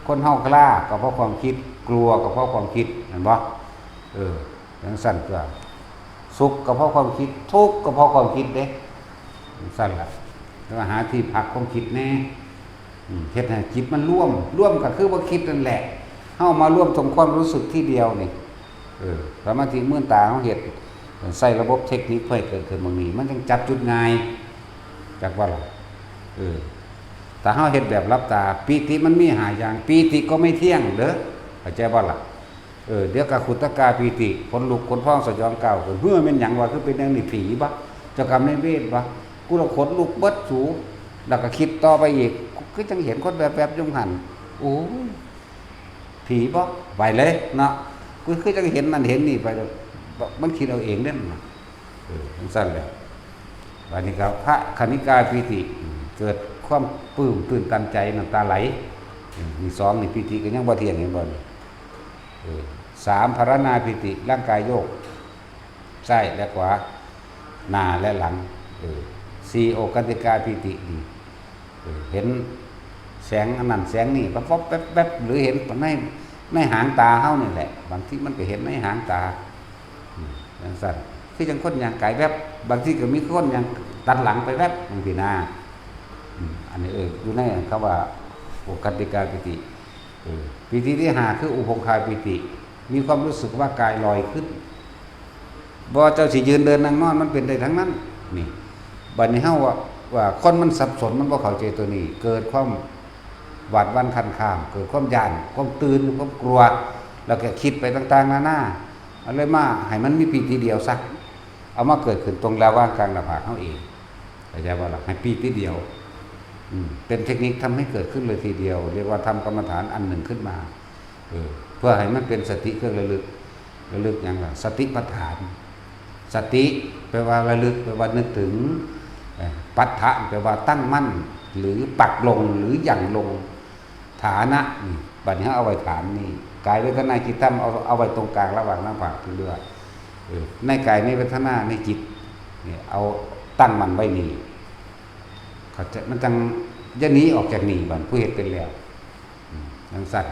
คนเฮากล้าก็เพราะความคิดกลัวก็เพราะความคิดเห็นบ่จังซั่นก็สุขก็เพราะความคิดทุกข์ก็เพราะความคิดเด้จังซั่นล่ะแล้วหาที่พักความคิดแน่เฮ็ดให้จิตมันร่วมก็คือบ่คิดนั่นแหละเฮามาร่วมตรงความรู้สึกที่เดียวนี่สมาธิมื่นตาเฮาเฮ็ดใส่ระบบเทคนิคเพื่อให้เกิดขึ้นบางนี้มันจังจับจุดง่ายจักว่าล่ะแต่เฮาเฮ็ดแบบรับตาปีติมันมี5อย่างปีติก็ไม่เที่ยงเด้อเข้าใจบ่ล่ะเดี๋ยวก็ขุตกาปีติคนลุกคนพองสยองก้าวขึ้นเมื่อแม่นหยังว่าคือเป็นจังนี่ผีบ่เจ้ากรรมนายเวรบ่กูละขนลุกเบิดสูแล้วก็คิดต่อไปอีกคือจังเห็นคนแบบๆอยู่หั่นโอ้ยผีบ่ไปเลยเนาะคือจังเห็นนั่นเห็นนี่ไปมันคิดเอาเองเด้อจังซั่นแหละวันนี้ก็พระคณิกาปีติเกิดความปลื้มตื่นตันใจน้ำตาไหลมี2นี่ปีติก็ยังบ่เที่ยงเห็นบ่3ภารณาปีติร่างกายโยกซ้ายและขวาหน้าและหลัง4โอกันติกาปีติดีเห็นแสงอันนั้นแสงนี่ปั๊บแป๊บหรือเห็นในหางตาเฮานี่แหละบางทีมันก็เห็นในหางตาจังซั่นคือจังคนอย่างกายแวบบางทีก็มีคนอย่างตัดหลังไปแวบบางทีนะอันนี้อยู่ในคำว่าโอกันติกาปีติปีติที่5คืออุปงคายปีติมีความรู้สึกว่ากายลอยขึ้นบ่เจ้าสิยืนเดินนั่งนอนมันเป็นได้ทั้งนั้นนี่บัดนี้เฮาว่าคนมันสับสนมันบ่เข้าใจตัวนี้เกิดความหวาดหวั่นคันข้ามเกิดความย้านความตื่นความกลัวแล้วก็คิดไปต่างๆนานาเอาเลยมาให้มันมีปีติเดียวซะเอามาเกิดขึ้นตรงแล้วว่างกลางหน้าผากเฮาเองเข้าใจบ่ล่ะให้ปีติเดียวเป็นเทคนิคทำให้เกิดขึ้นเลยทีเดียวเรียกว่าทำกรรมฐานอันหนึ่งขึ้นมาเพื่อให้มันเป็นสติเครื่องระลึกอย่างไรสติปัฏฐานสติแปลว่าระลึกแปลว่านึกถึงปัฏฐะแปลว่าตั้งมั่นหรือปักลงหรือหยั่งลงฐานะนี่บัดนี้เอาไว้ฐานนี่กายเวทนาจิตธรรมเอาไว้ตรงกลางระหว่างหน้าผากถึงด้วยในกายในเวทนาในจิตนี่เอาตั้งมันไว้นี่เขาจะมันจังจะหนีออกจากนี่บัดผู้เฮ็ดเป็นแล้วจังซั่น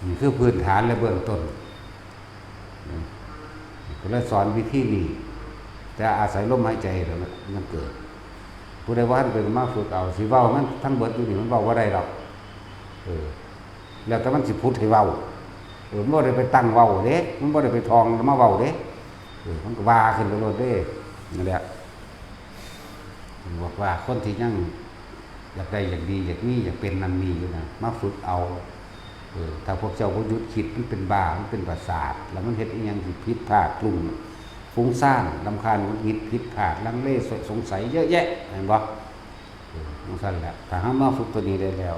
นี่คือพื้นฐานและเบื้องต้นก็เลยสอนวิธีนี้แต่อาศัยลมหายใจแล้วมันเกิดผู้ใดว่าท่านเป็นมาฝึกเอาสิเว้ามันทั้งเบิดอยู่นี่มันเว้าบ่ได้หรอกแล้วแต่มันสิพุทธให้เว้ามันบ่ได้ไปตั้งเว้าเด้มันบ่ได้ไปทองมาเว้าเด้มันก็ว่าขึ้นไปโลดเด้นั่นแหละบอกว่าคนที่ยังอยากได้อยากดีอยากมีอยากเป็นนั่นมีอยู่นะมาฝึกเอาถ้าพวกเจ้าบ่หยุดคิดมันเป็นบ้ามันเป็นประสาทแล้วมันเฮ็ดอีหยังสิผิดพลาดปรุงฟุ้งซ่านรำคาญหงุดหงิดผิดพลาดลังเลสงสัยเยอะแยะเห็นบ่จังซั่นแหละถ้าเฮามาฝึกตัวนี้ได้แล้ว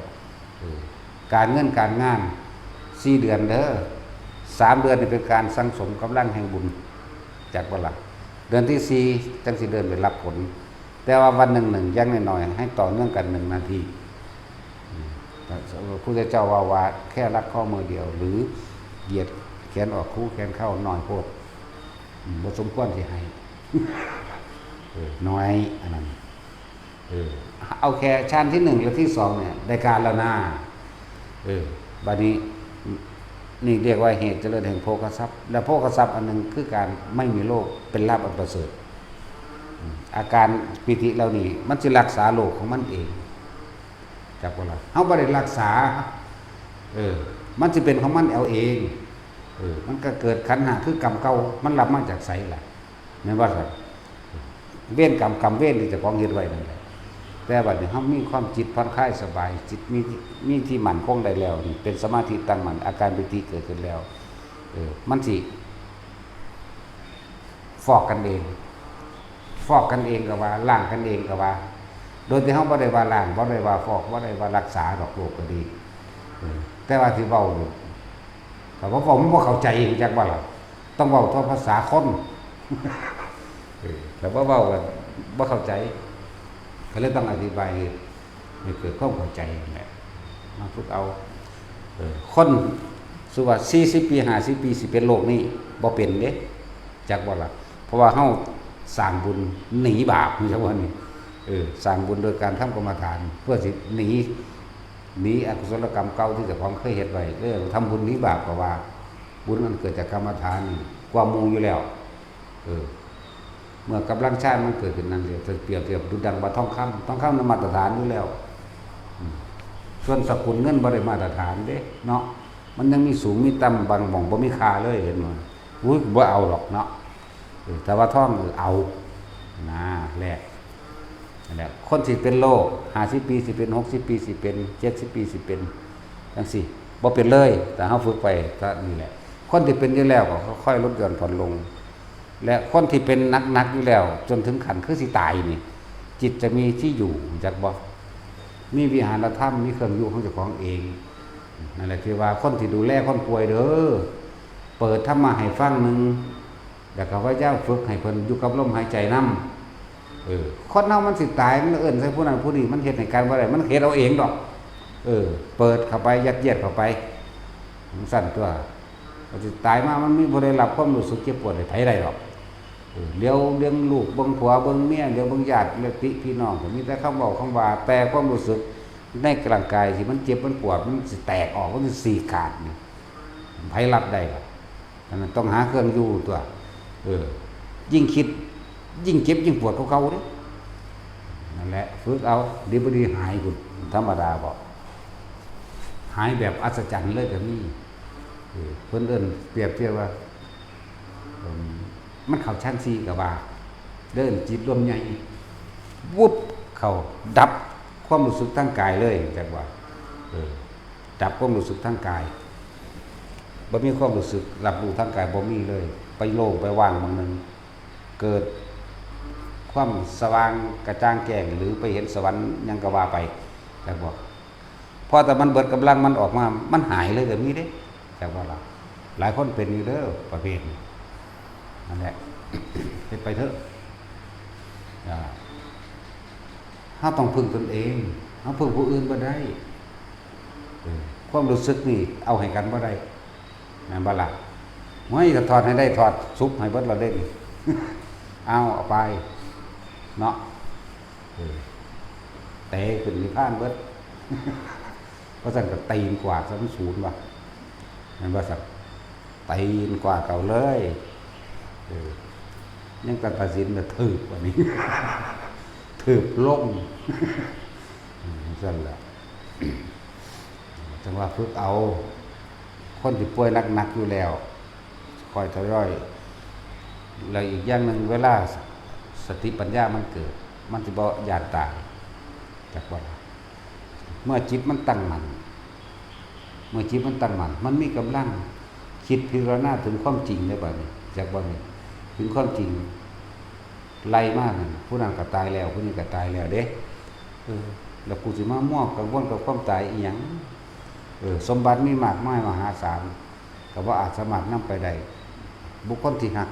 การเงินการงาน4เดือนเด้อ3เดือนนี่เป็นการสั่งสมกำลังแห่งบุญจากบ่ล่ะเดือนที่4จังสิเดินไปรับผลแต่ว่าวันหนึ่งอย่างน้อยๆให้ต่อเนื่องกัน1นาทีพระพุทธเจ้าว่าแค่รัดข้อมือเดียวหรือเหยียดแขนออกคู่แขนเข้าน้อยโพดบ่สมควรสิให้น้อยอันนั้นเอาแค่ชั้นที่1และที่2เนี่ยได้การแล้วนะบัดนี้นี่เรียกว่าเหตุเจริญแห่งโภคทรัพย์และโภคทรัพย์อันนึงคือการไม่มีโรคเป็นลาภอันประเสริฐอาการปิติเหล่านี้มันสิรักษาโรคของมันเองจักบ่ล่ะเฮาบ่ได้รักษามันสิเป็นของมันเอาเองมันก็เกิดขันธ์5คือกรรมเก่ามันรับมาจากไสล่ะแม่นบ่ซั่นเวรกรรมเวรที่เจ้าของเฮ็ดไว้นั่นแหละแต่บัดนี้เฮามีความจิตผ่อนคลายสบายจิตมีที่มั่นคงได้แล้วนี่เป็นสมาธิตั้งมั่นอาการปิติเกิดขึ้นแล้วมันสิฟอกกันเองก็ว่าล้างกันเองก็ว่าโดยที่เฮาบ่ได้ว่าล้างบ่ได้ว่าฟอกบ่ได้ว่ารักษาดอกโรคก็ดีแต่ว่าที่เว้านี่ถ้าว่าผมบ่เข้าใจจักว่าล่ะ ต้องเว้าตัวภาษาคนแล้วเว้ากันบ่เข้าใจก็เลยต้องอธิบายให้เกิดความเข้าใจนั่นแหละมาฝึกเอาคนสุว่า40 ปี50 ปีสิเป็นโลกนี้บ่เป็นเด้จักบ่ล่ะเพราะว่าเฮาสร้างบุญหนีบาปนี่จังว่านี่สร้างบุญโดยการทำกรรมฐานเพื่อสิหนีอกุศลกรรมเก่าที่เจ้าของเคยเฮ็ดไว้ทำบุญหนีบาปก็ว่าบุญมันเกิดจากกรรมฐานกว่าหมู่อยู่แล้วเมื่อกำลังชาติมันเกิดขึ้นนั่นเลยจะเปรียบเทียบดูดังว่าทองคำนั้นมาตรฐานอยู่แล้วส่วนสกุลเงินบ่ได้มาตรฐานเด้เนาะมันยังมีสูงมีต่ำบางหม่องบ่มีค่าเลยเห็นบ่บ่เอาหรอกเนาะแต่ว่าทองเอานะแลกนั่นแหละคนสิเป็นโลก50 ปีสิเป็น60 ปีสิเป็น70 ปีสิเป็นจังซี่บ่เป็นเลยแต่เฮาฝึกไปก็นี่แหละคนที่เป็นอยู่แล้วก็ค่อยลดหย่อนผ่อนลงและคนที่เป็นนักอยู่แล้วจนถึงขั้นคือสิตายนี่จิตจะมีที่อยู่จักบ่มีวิหารธรรมมีเครื่องอยู่ของเจ้าของเองนั่นแหละคือว่าคนที่ดูแลคนป่วยเด้อเปิดธรรมะให้ฟังนึงแล้วก็พระเจ้าฝึกให้เพิ่นอยู่กับลมหายใจนำคนเฮามันสิตายมันเอิ้นใส่ผู้นั้นผู้นี้มันเฮ็ดให้การบ่ได้มันเฮ็ดเอาเองดอกเปิดเข้าไปยัดเยียดเข้าไปมันสั่นตัวมันสิตายมามันมีบ่ได้รับความรู้สึกเจ็บปวดให้ไผได้หรอกเลี้ยงลูกเบิ่งผัวเบิ่งเมียเลี้ยงเบิ่งญาติเลี้ยงพี่น้องก็มีแต่คำเว้าคำว่าแต่ความรู้สึกในร่างกายที่มันเจ็บมันปวดมันสิแตกออกมันสิฉีกขาดนี่ไผรับได้ล่ะนั้นต้องหาเครื่องอยู่ตัวยิ่งคิดยิ่งเจ็บยิ่งปวดเขาเด้นั่นแหละฝึกเอาดีบ่ดีหายพุ่นธรรมดาบ่หายแบบอัศจรรย์เลยก็มีเพิ่นเอิ้นเปรียบเทียบว่ามันเข้าชั้น4ก็ว่าเดินจิตรวมใหญ่วุบเข้าดับความรู้สึกทางกายเลยจังว่าดับความรู้สึกทางกายบ่มีความรู้สึกรับรู้ทางกายบ่มีเลยไปโล่งไปว่างบางนึงเกิดความสว่างกระจ่างแจ้งหรือไปเห็นสวรรค์ยังก็ว่าไปจังว่าพอแต่มันเบิดกำลังมันออกมามันหายเลยก็มีเด้จังว่าล่ะหลายคนเป็นอยู่เด้อประเภทนี้นั่นแหละเฮ็ดไปเถอะเฮาต้องพึ่งตนเองเฮาพึ่งผู้อื่นบ่ได้ความรู้สึกนี่เอาให้กันบ่ได้แม่นบ่ล่ะไม่ถ้าถอดให้ได้ถอดซุปให้เบิดเราได้นี่ เอาไปเนาะเตะขึ้นนิพพานเบิด เพราะฉะนั้นก็ตีนกว่าซะมันศูนย์ว่ะแม่นบ่สักตีนกว่าเก่าเลยยังตัดสินน่ะถึกกว่านี้ ถึกลงซั่นแหละจังว่าฝึกเอาคนที่ป่วยหนักๆอยู่แล้วค่อยทยอยแล้วอีกอย่างนึงเวลาสติปัญญามันเกิดมันสิบ่ย่านตายจักว่าเมื่อจิตมันตั้งมั่นมันมีกำลังคิดพิจารณาถึงความจริงได้บัดนี้จักบ่นี่ถึงความจริงไล่มากนั่นผู้นั้นก็ตายแล้วผู้นี้ก็ตายแล้วเด้แล้วกูสิมามั่วกังวลกับความตายอีหยังสมบัติมีมากมายมหาศาลก็บ่อาจสามารถนำไปได้บุคคลที่หัก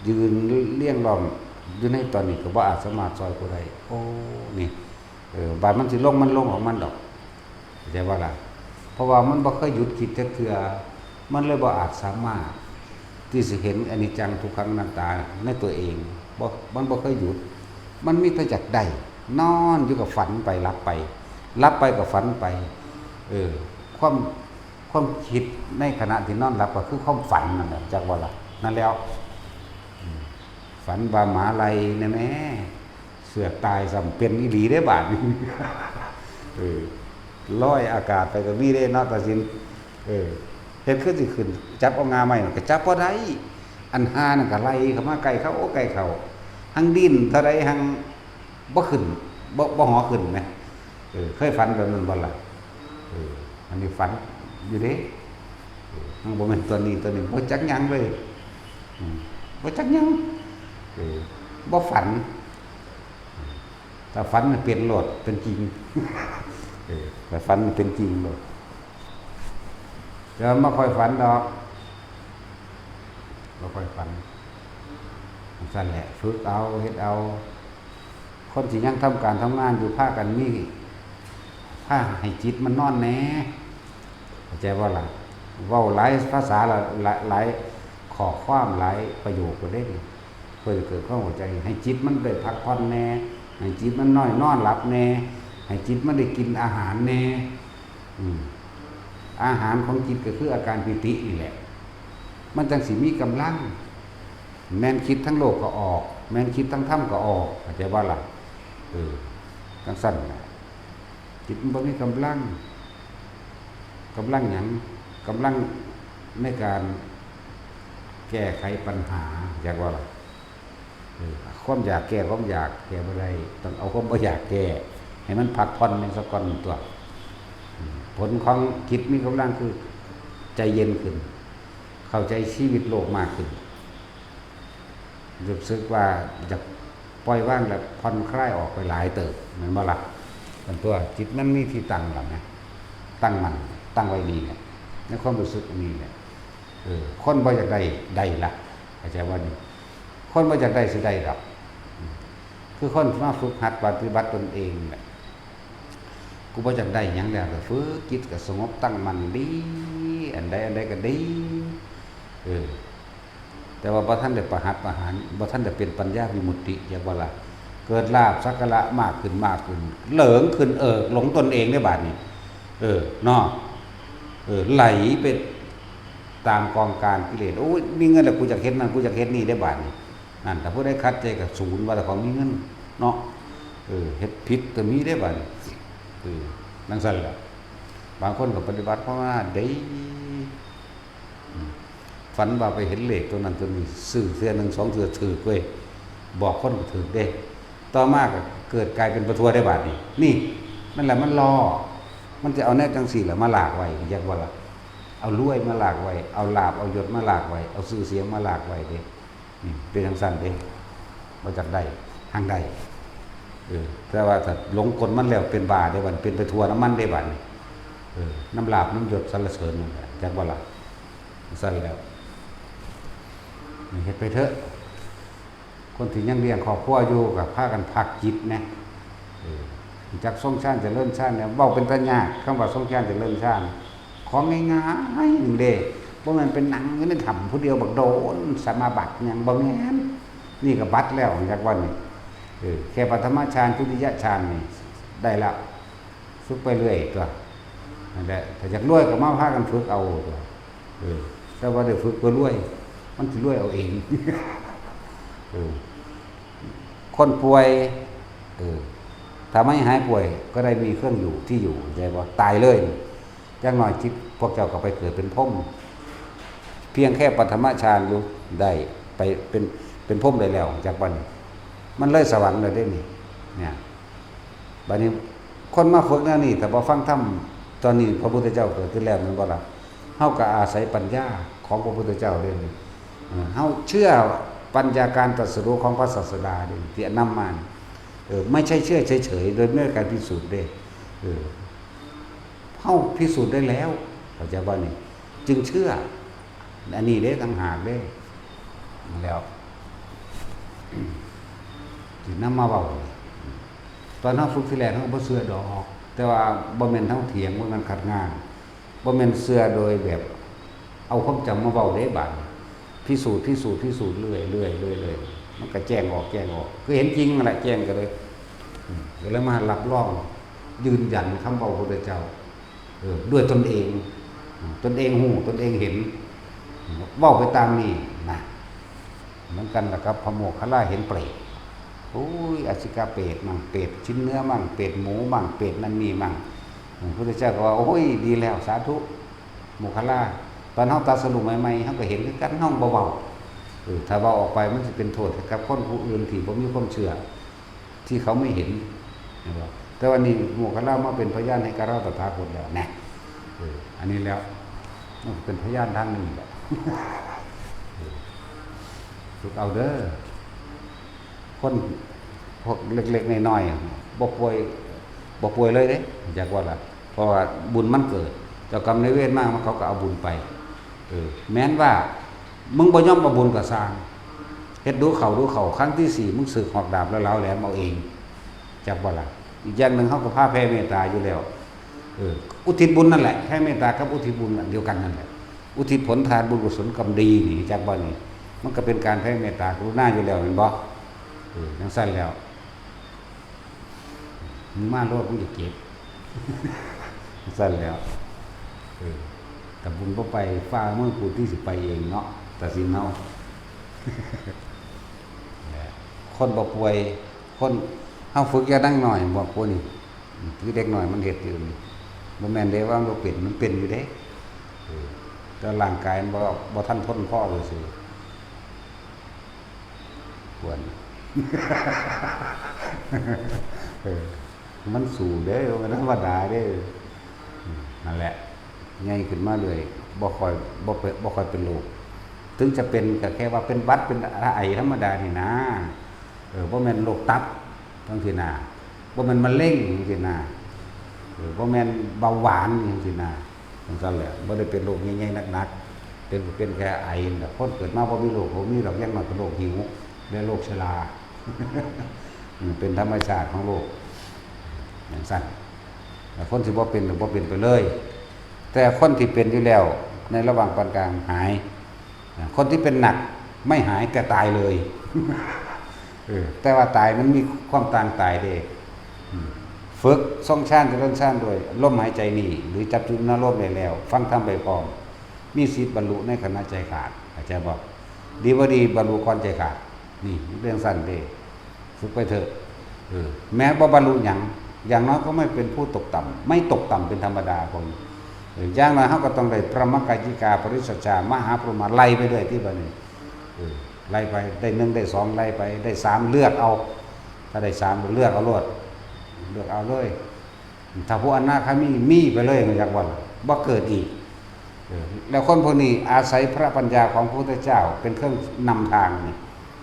ยืนเลี้ยงล้อมอยู่ในตอนนี้ก็บ่อาจสามารถซอยผู้ใดโอ้นี่บาดมันสิลงมันลงของมันดอกเข้าใจว่าล่ะเพราะว่ามันบ่เคยหยุดคิดจักเทื่อมันเลยบ่อาจสามารถที่สิเห็นอนิจจังทุกขังอนัตตาในตัวเองมันบ่เคยหยุดมันมีแต่จักได้นอนอยู่กับฝันไปรับไปกับฝันไปความคิดในขณะที่นอนหลับก็คือความฝันนั่นแหละจักว่าล่ะนั่นแล้วฝันว่าหมาไล่แน่แม่เสือกตายซ้ำเป็นอีหลีได้บาดนี้ลอยอากาศไปก็มีได้เนาะตาสินเฮ็ดขึ้นสิขึ้นจับเอางาใหม่ก็จับบ่ได้อันหานั่นก็ไล่เข้ามาใกล้เขาใกล้เขาหังดิ้นเท่าใดหังบ่ขึ้นบ่หอขึ้นแหมเคยฝันแบบนั้นบ่ล่ะอันนี้ฝันอยู่เด้มันบ่แม่นตัวนี้บ่จักหยังเลยบ่จักหยังบ่ฝันถ้าฝันมันเป็นโลดเป็นจริงแต่ฝันมันเป็นจริงโลดเดี๋ยวมาค่อยฝันดอก บ่ค่อยฝันสั่นแหละฝึกเอาเฮ็ดเอาคนที่ยังทำการทำงานอยู่พากันมีพาให้จิตมันนอนแหน่เข้าใจบ่ล่ะเว้าหลายภาษาหลายข้อความหลายประโยคก็ได้เพื่อเกิดความเข้าใจให้จิตมันได้พักผ่อนแหน่ให้จิตมันน้อยนอนหลับแหน่ให้จิตมันได้กินอาหารแหน่อาหารของจิตก็คืออาการปิตินี่แหละมันจังสิมีกำลังแม่นคิดทั้งโลกก็ออกแม่นคิดทั้งธรรมก็ออกเข้าใจบ่ล่ะจังซั่นน่ะจิตมันบ่มีกำลังหยังกำลังในการแก้ไขปัญหาอยากว่าล่ะความอยากแก้ความอยากแก้บ่ได้ต้องเอาความบ่อยากแก้ให้มันพักผ่อนในสักก่อนตัวผลของจิตมีกำลังคือใจเย็นขึ้นเข้าใจชีวิตโลกมากขึ้นรู้สึกว่าจะปล่อยว่างแล้วผ่อนคลายออกไปหลายเติบเหมือนบ่ล่ะเป็นตัวจิตนั้นมีที่ตั้งหลังนะตั้งมันตั้งไว้นี่เนี่ยในความรู้สึกนี้เนี่ยคนบ่อยากได้ละเข้าใจว่านี่คนบ่อยากได้สิได้ดอกคือคนมาฝึกหัดปฏิบัติตนเองแหละกูบ่อยากได้หยังแล้วก็ฝึกจิตก็สงบตั้งมันดีอันใดก็ดีแต่ว่าบ่ทันได้ประหัตประหารบ่ทันได้เป็นปัญญาวิมุตติอย่างว่าล่ะเกิดลาภสักการะมากขึ้นเหลิงขึ้นหลงตนเองได้บาดนี้เนาะไหลไปตามกองการกิเลสโอ้ยมีเงินแล้วกูอยากเฮ็ดนั่นกูอยากเฮ็ดนี่ได้บาดนี้นั่นถ้าผู้ใดคัดใจกับศูนย์ว่าแต่ของมีเงินเนาะเฮ็ดผิดก็มีได้บาดนี้นั่นซั่นล่ะบางคนก็ปฏิบัติเพราะว่าได้ฝันว่าไปเห็นเลขตัวนั้นตัวนี้ซื้อเทื่อ1 2เทื่อถูกเว้ยบอกคนก็ถูกเด้ต่อมาก็เกิดกลายเป็นประทัวได้บาดนี้นี่นั่นแหละมันรอมันจะเอาแน่จังสี่แหละมาหลากไว้อยากว่าล่ะเอารวยมาหลากไว้เอาลาภเอายศมาหลากไว้เอาชื่อเสียงมาหลากไว้เด้นี่เป็นจังซั่นเด้บ่จักได้ทางใดแต่ว่าถ้าหลงกลมันแล้วเป็นบาได้บัดเป็นไปทัวน้ำมันได้บัดนี่น้ำลาภน้ำยศสรรเสริญนั่นแหละจักว่าล่ะซั่นแล้วเฮ็ดไปเถอะคนที่ยังเลี้ยงครอบครัวอยู่ก็พากันพักจิตนะจักทรงชาติเจริญชาติเนี่ยเว้าเป็นตาญาติคำว่าทรงชาติเจริญชาติของง่ายๆนึงเด้บ่แม่นเป็นหนังอยู่ในถ้ำผู้เดียวบักโดนสมาบัติหยังบ่แม่นนี่ก็บัดแล้วจักว่านี่แค่ปฐมฌานทุติยฌานนี่ได้แล้วฝึกไปเรื่อยตัวนั่นแหละถ้าอยากรวยก็มาพากันฝึกเอาตัวแต่ว่าได้ฝึกบ่รวยมันสิรวยเอาเองคนป่วยถ้าไม่หายป่วยก็ได้มีเครื่องอยู่ที่อยู่ใช่บ่ตายเลยจังหน่อยจิตพวกเจ้าก็ไปเกิดเป็นพรหมเพียงแค่ปฐมฌานรู้ได้ไปเป็นพรหมได้แล้วจากบัดนี้มันเลยสวรรค์เลยได้นี่เนี่ยบัดนี้คนมาฝึกแนวนี้แต่บ่ฟังธรรมตอนนี้พระพุทธเจ้าเกิดขึ้นแล้วมันบ่ล่ะเฮาก็อาศัยปัญญาของพระพุทธเจ้าเด้นี่เฮาเชื่อปัญญาการตรัสรู้ของพระศาสดาเด้ที่นำมาไม่ใช่เชื่อเฉยๆโดยไม่ได้การพิสูจน์เด้เฮาพิสูจน์ได้แล้วเข้าใจบ่นี่จึงเชื่ออันนี้เด้ต่างหากเด้แล้วที่นำมาเว้าตอนเฮาฝึกที่แรกเฮาบ่เชื่อดอกแต่ว่าบ่แม่นเฮาเถียงบ่แม่นขัดงานบ่แม่นเชื่อโดยแบบเอาความจำมาเว้าเด้บาดพิสูจน์เรื่อยมันก็แจ้งออกคือเห็นจริงนั่นแหละแจ้งกันเลยแล้วมารับรองยืนยันคำเว้าพระพุทธเจ้าด้วยตนเองหูตนเองเห็นเว้าไปตามนี้นะเหมือนกันนะครับพระโมคคัลลาเห็นเปรตโอ้ยอสิกาเปรตมั่งเปรตชิ้นเนื้อมั่งเปรตหมูมั่งเปรตนั่นนี่มั่งพระพุทธเจ้าก็ว่าโอ้ยดีแล้วสาธุโมคคัลลาตอนเฮาตรัสรู้ใหม่ๆเฮาก็เห็นคือกันเฮาเบาๆถ้าเว้าออกไปมันสิเป็นโทษกับคนผู้อื่นที่บ่มีความเชื่อที่เขาไม่เห็นนะครับแต่วันนี้โมคคัลลามาเป็นพยานให้กับเราตถาคตแล้วนะอันนี้แล้วมันเป็นพยานทางนึงแหละฝึกเอาเด้อคนพวกเล็กๆน้อยๆบ่ป่วยเลยเด้อยากว่าล่ะเพราะว่าบุญมันเกิดเจ้ากรรมนายเวรมากมันเขาก็เอาบุญไปแม้นว่า มึงบ่ยอมประบุญกับสร้างเฮ็ดดูเขาครั้งที่4มึงสึกหอกดาบแล้วแหลมเอาเองจักบ่ล่ะอีกอย่างนึงเฮาก็พาแผ่เมตตาอยู่แล้วอุทิศบุญนั่นแหละแผ่เมตตากับอุทิศบุญอันเดียวกันนั่นแหละอุทิศผลทานบุญกุศลกรรมดีนี่จักบ่นี่มันก็เป็นการแผ่เมตตากรุณาอยู่แล้วเห็นบ่จังซั่นแล้วมึงมาโลดมึงจะเก็บสั่นแล้วแต่บุญบ่ไปฟ้าเมื่อกูที่สิไปเองเนาะแต่สิเนาคนบ่ป่วยคนเฮาฝึกอย่าดังหน่อยบอกคนนี่คือเด็กหน่อยมันเฮ็ดอยู่นี่บ่แม่นเด้ว่ามันเป็นมันเป็นอยู่เด้แต่ร่างกายมันบ่ทันทนพอเลยสิควรมันสู่เด้อมันธรรมดาเด้อนั่นแหละใหญ่ขึ้นมาเลยบ่ค่อยเป็นโรคถึงจะเป็นก็แค่ว่าเป็นบัดเป็นไอธรรมดานี่นะบ่แม่นโรคตับจังซี่นะบ่แม่นมะเร็งจังซี่นะบ่แม่นเบาหวานจังซี่นะจังซั่นแหละบ่ได้เป็นโรคใหญ่ๆหนักๆเป็นแค่ไอน่ะคนเกิดมาบ่มีโรคบ่มีดอกอย่างน้อยก็โรคหิวและโรคชราเป็นธรรมชาติของโลกอย่างสั้นแต่คนที่บ่เป็นหรือบ่เป็นไปเลยแต่คนที่เป็นอยู่แล้วในระหว่างปานกลางหายคนที่เป็นหนักไม่หายแต่ตายเลยแต่ว่าตายมันมีความต่างตายเด้ฝึกทรงชาติเจริญชาติโดยลมหายใจนี่หรือจับจุดนรกได้แล้วฟังธรรมไปพร้อมมีสิทธิ์บรรลุในขณะใจขาดอาจารย์บอกดีบ่ดีบรรลุก่อนใจขาดนี่เรื่องสั้นเด้ฝึกไปเถอะแม้บ่บรรลุอย่างน้อยก็ไม่เป็นผู้ตกต่ำไม่ตกต่ำเป็นธรรมดาผมอย่างน้อยเขาก็ต้องได้พระมกายิกาปริสัจจามหาพรหมาไล่ไปเลยที่บ้านนี้ไล่ไปได้1ได้2ไล่ไปได้3เลือกเอาถ้าได้3เลือกเอาโลดเลือกเอาเลยถ้าผู้อนาคามีไปเลยอยากบ่เกิดอีกแล้วคนพวกนี้อาศัยพระปัญญาของพระพุทธเจ้าเป็นเครื่องนำทางนี่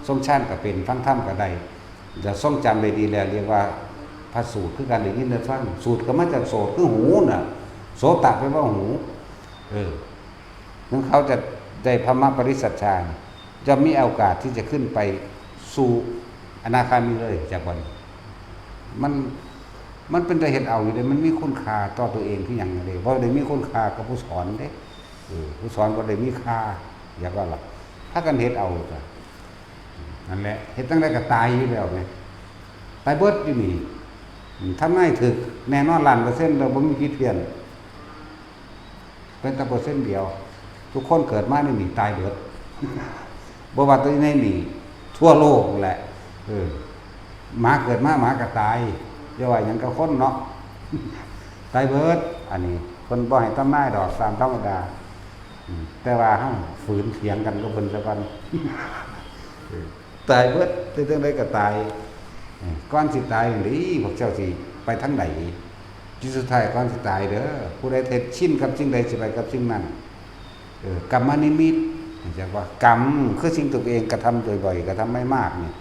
ทรงชาติก็เป็นฟังธรรมก็ได้จะทรงจำได้ดีแล้วเรียกว่าพระสูตรคือการได้ยินได้ฟังสูตรก็มาจากโสตคือหูน่ะโสตแปลว่าหูนั้นเขาจะได้พระมรรคปริสัชฌาจะมีโอกาสที่จะขึ้นไปสู่อนาคามีเลยจากวันมันเป็นแต่เห็นเอาอยู่เลยมันมีคุณค่าต่อตัวเองที่อย่างไรเพราะได้มีคุณค่ากับผู้สอนเด้ผู้สอนก็ได้มีค่าอยากว่าหรอกถ้ากันเห็นเอาจ้ะนั่นแหละเห็นตั้งแต่ก็ตายอยู่แล้วไงตายเบิดอยู่นี่ทำง่ายถึกแน่นอน1,000%เราบ่มีผิดเพี้ยนเป็นแต่เปอร์เซ็นต์เดียวทุกคนเกิดมาในนี่ตายเบิดบ่ว่าตัวในนี่ทั่วโลกแหละหมาเกิดมาหมาก็ตายอย่าว่าหยังกับคนเนาะตายเบิดอันนี้คนบ่ให้ทำนายดอกตามธรรมดาแต่ว่าเฮาฝืนเถียงกันก็เพิ่นซะก่อนตายเบิดถึงได้ก็ตายก่อนสิตายนี่พวกเจ้าสิไปทางไหนจุดสุดท้ายก่อนสิตายเด้อผู้ใดเฮ็ดชินกับสิ่งใดสิไปกับสิ่งนั้นกรรมนิมิตจักว่ากรรมคือสิ่งตัวเองกระทำบ่อยๆกระทำไม่มากนี่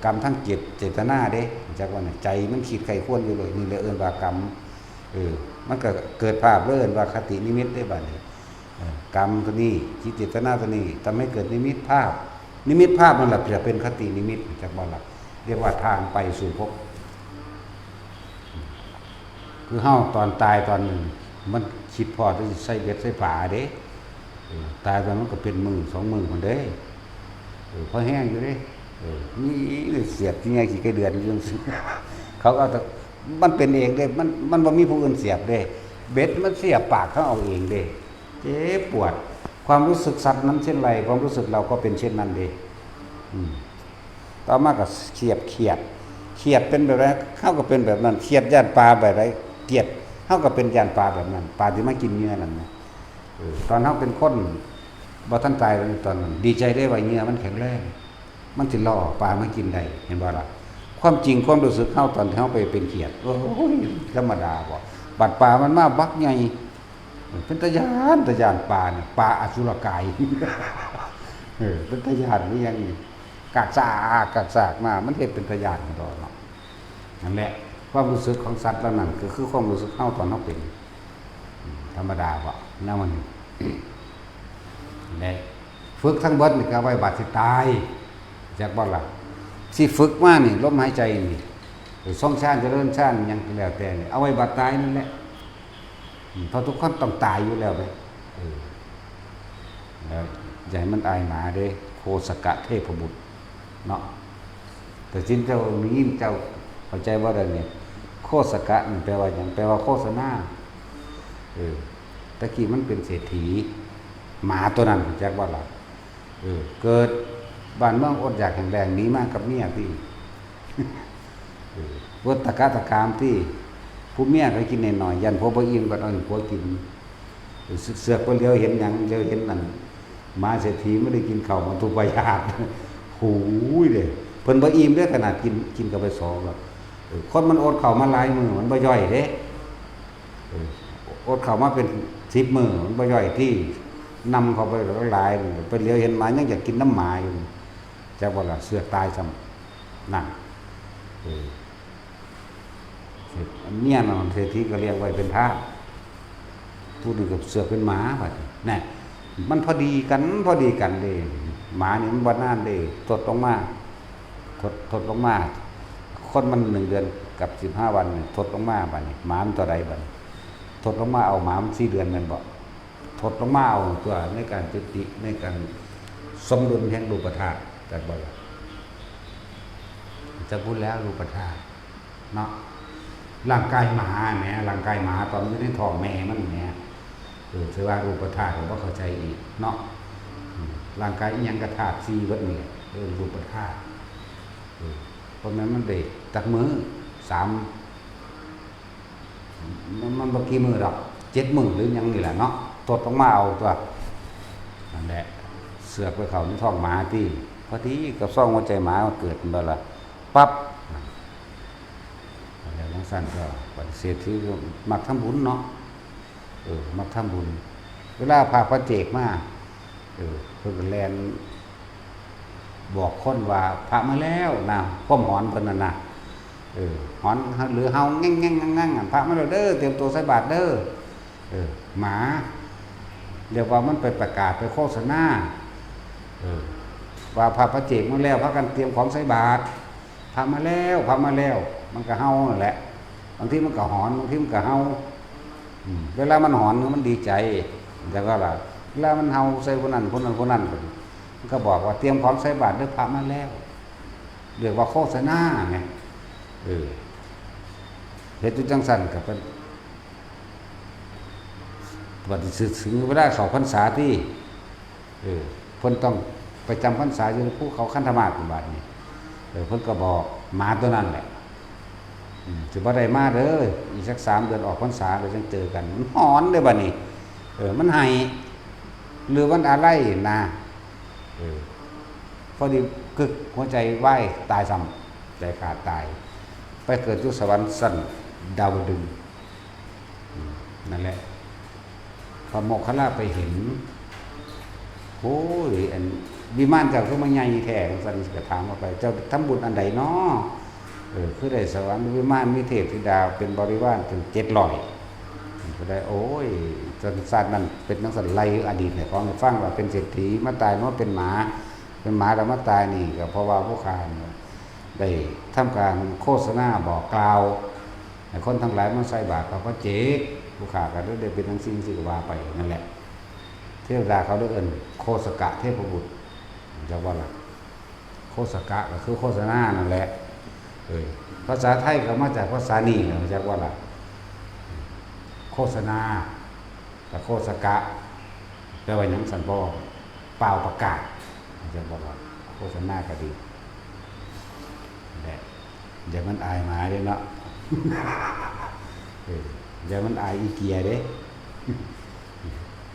กรรมทั้งเจตนาเด้จักว่าใจมันคิดไข้ควรอยู่เลยนี่เลยเอิ้นว่ากรรมมันก็เกิดภาพเอิ้นว่าคตินิมิตได้บัดนี้กรรมตัวนี้จิตเจตนาตัวนี้ทำให้เกิดนิมิตภาพนิมิตภาพนั่นแหละจะเป็นคตินิมิตจักบ่ล่ะเรียกว่าทางไปสู่ภพคือเฮาตอนตายตอนหนึ่งมันคิดพอที่ใส่เบ็ดใส่ฝาเด้ตายตอนนั้นก็เป็นมือ2 มือคนเด้พอแห้งอยู่เด้นี่เสียบที่ไงกี่เดือนจังซี่เขาก็มันเป็นเองเด้มันบ่มีผู้อื่นเสียบเด้เบ็ดมันเสียบปากเขาเอาเองเด้เจ็บปวดความรู้สึกสัตว์นั้นเช่นไรความรู้สึกเราก็เป็นเช่นนั้นเด้ต่อมาก็เขียดเป็นแบบนั้นเฮาก็เป็นแบบนั้นเขียดย่านปลาแบบไรเกียดเฮาก็เป็นย่านปลาแบบนั้นปลาที่มากินเนื้อนั่นนะตอนเฮาเป็นคนบ่ทันตายตอนนั้นดีใจได้ว่าเนื้อมันแข็งแรงมันสิล่อปลามากินได้เห็นบ่ล่ะความจริงความรู้สึกเฮาตอนที่เฮาไปเป็นเขียดโอ้ยธรรมดาบ่บัดปลามันมาบักใหญ่เป็นตะยานปลาเนี่ยปลาอสุรกายเป็นตะยานนี่ยังกากซากมามันเฮ็ดเป็นตะยานกันตลอดเนาะนั่นแหละความรู้สึกของสัตว์แล้วนั่นก็คือความรู้สึกเฮาตอนเฮาเป็นธรรมดาบ่นั่นมันและฝ ฝึกทั้งเบิดนี่ก็ไว้บาดสิตายจักบ่ล่ะสิฝึกมานี่ลมหายใจนี่ส่องชาติเจริญชาติยังแล้วแต่นี่เอาไว้บาดตายนั่นแหละเพราะทุกคนต้องตายอยู่แล้วเด้แล้วอย่าให้มันอายหมาเด้โคสกะเทพบุตรเนาะแต่จริงเจ้านี้เจ้าเข้าใจว่าอะไรเนี่ยโคสกะนี่แปลว่าหยังแปลว่าโฆษณาตะกี้มันเป็นเศรษฐีหมาตัวนั้นแจ็คว่าล่ะเกิดบ้านเมืองอดอยากแห่งแรงหนีมากับเมียที่วัฏกะตะกามที่ผู้เมียก็กินหน่อยยันพอบ่อิ่มก็เอาผัวกินเสือกไปเลี้ยวเห็นหยังเลี้ยวเห็นนั่นหมาเศรษฐีไม่ได้กินข้าวมันทุกใบญาติหูยเด้เพิ่นบ่อิ่มเด้ขนาดกินก็ไปสองแล้วคนมันอดข้าวมาหลายมื้อมันบ่ย่อยเด้อดข้าวมาเป็น10มื้อมันบ่ย่อยที่นำเข้าไปหลายไปเลี้ยวเห็นหมายังอยากกินน้ำหมาอยู่จักว่าล่ะเสือกตายซ้ำนั่นเมียนอนเศรษฐีก็เลี้ยงไว้เป็นทาสผู้นึงกับเสือกเป็นหมาบัดนี่มันพอดีกันเด้หมานี่มันบ่นานเด้ทดลงมาคนมัน1เดือนกับ15วันทดลงมาบัดนี้หมามันตัวใดบัดทดลงมาเอาหมามัน4เดือนแม่นบ่ทดลงมาเอาตัวในการจุติในการสมดุลแห่งรูปธาตุจักบ่ล่ะจะพูดแล้วรูปธาตุเนาะร่างกายหมาแหมร่างกายหมาตอนอยู่ในท้องแม่มันแหมถือว่ารูปธาตุผมบ่เข้าใจอีกเนาะร่างกายอีหยังก็ธาตุ4เบิดนี่รูปธาตุเพราะนั้นมันได้จักมื้อมันบ่กี่มื้อดอก7มื้อหรือหยังนี่แหละเนาะทดลงมาเอาตัวนั่นแหละเสือกไปเข้าในท้องหมาที่พอดีกับซ่องหัวใจหมาเกิดบ่ล่ะปั๊บแล้วจังซั่นก็ปฏิเสธที่มักทำบุญเนาะมักทำบุญเวลาพาพระเจกมาเพิ่นก็แล่นบอกคนว่าพระมาแล้วนะความหอนเพิ่นน่ะนะหอนหรือเฮาแง่งๆๆพระมาแล้วเด้อเตรียมตัวใส่บาตรเด้อหมาเรียกว่ามันไปประกาศไปโฆษณาว่าพระเจกมาแล้วพากันเตรียมของใส่บาตรพระมาแล้วมันก็เฮานั่นแหละบางทีมันก็หอนบางทีมันก็เฮาเวลามันหอนมันดีใจแต่ก็ล่ะเวลามันเฮาใส่คนนั้นมันก็บอกว่าเตรียมของใส่บาตรเด้อพระมาแล้วเรียกว่าโฆษณาไงเฮ็ดอยู่จังซั่นก็เป็นบัดนี้ถึงเวลาเข้าพรรษาที่เพิ่นต้องไปจำพรรษาอยู่ในภูเขาคันธมาศบาดนี้เพิ่นก็บอกหมาตัวนั้นแหละสิบ่ได้มาเด้ออีกสัก3เดือนออกพรรษาเดี๋ยวจังเจอกันมันหอนเด้อบัดนี้มันให้หรือมันอะไรนะพอดีกึกหัวใจไหวตายซ้ำใจขาดตายไปเกิดอยู่สวรรค์ชั้นดาวดึงส์นั่นแหละพระโมคคัลลาไปเห็นโอ้ยอันวิมานเจ้าคือมันใหญ่แท้ซั่นก็ถามว่าไปเจ้าทำบุญอันใดน้อคือได้สวรรค์วิมานมีเทพธิดาเป็นบริวารถึง700ก็ได้โอ้ยจนศาสตร์นั้นเป็นนักสันไล่อดีตเนี่ยของฟังว่าเป็นเศรษฐีมาตายว่าเป็นหมาแล้วมาตายนี่ก็เพราะว่าผู้ค้าได้ทำการโฆษณาบอกกล่าวให้คนทั้งหลายมาใส่บาตรพระเจกผู้ค้าก็ได้เป็นทั้งสิ่งที่ว่าไปนั่นแหละเทวดาเขาได้เอิ้นโคสกะเทพบุตรจะว่าล่ะโคสกะก็คือโฆษณานั่นแหละภาษาไทยก็มาจากภาษานี่นะจะว่าล่ะโฆษณาแต่โฆษกะแปลว่าหยังสันบ่เปล่าประกาศจะว่าล่ะโฆษณาก็ดีแหละอย่ามันอายหมาเด้เนาะอย่ามันอายอีเกียเด้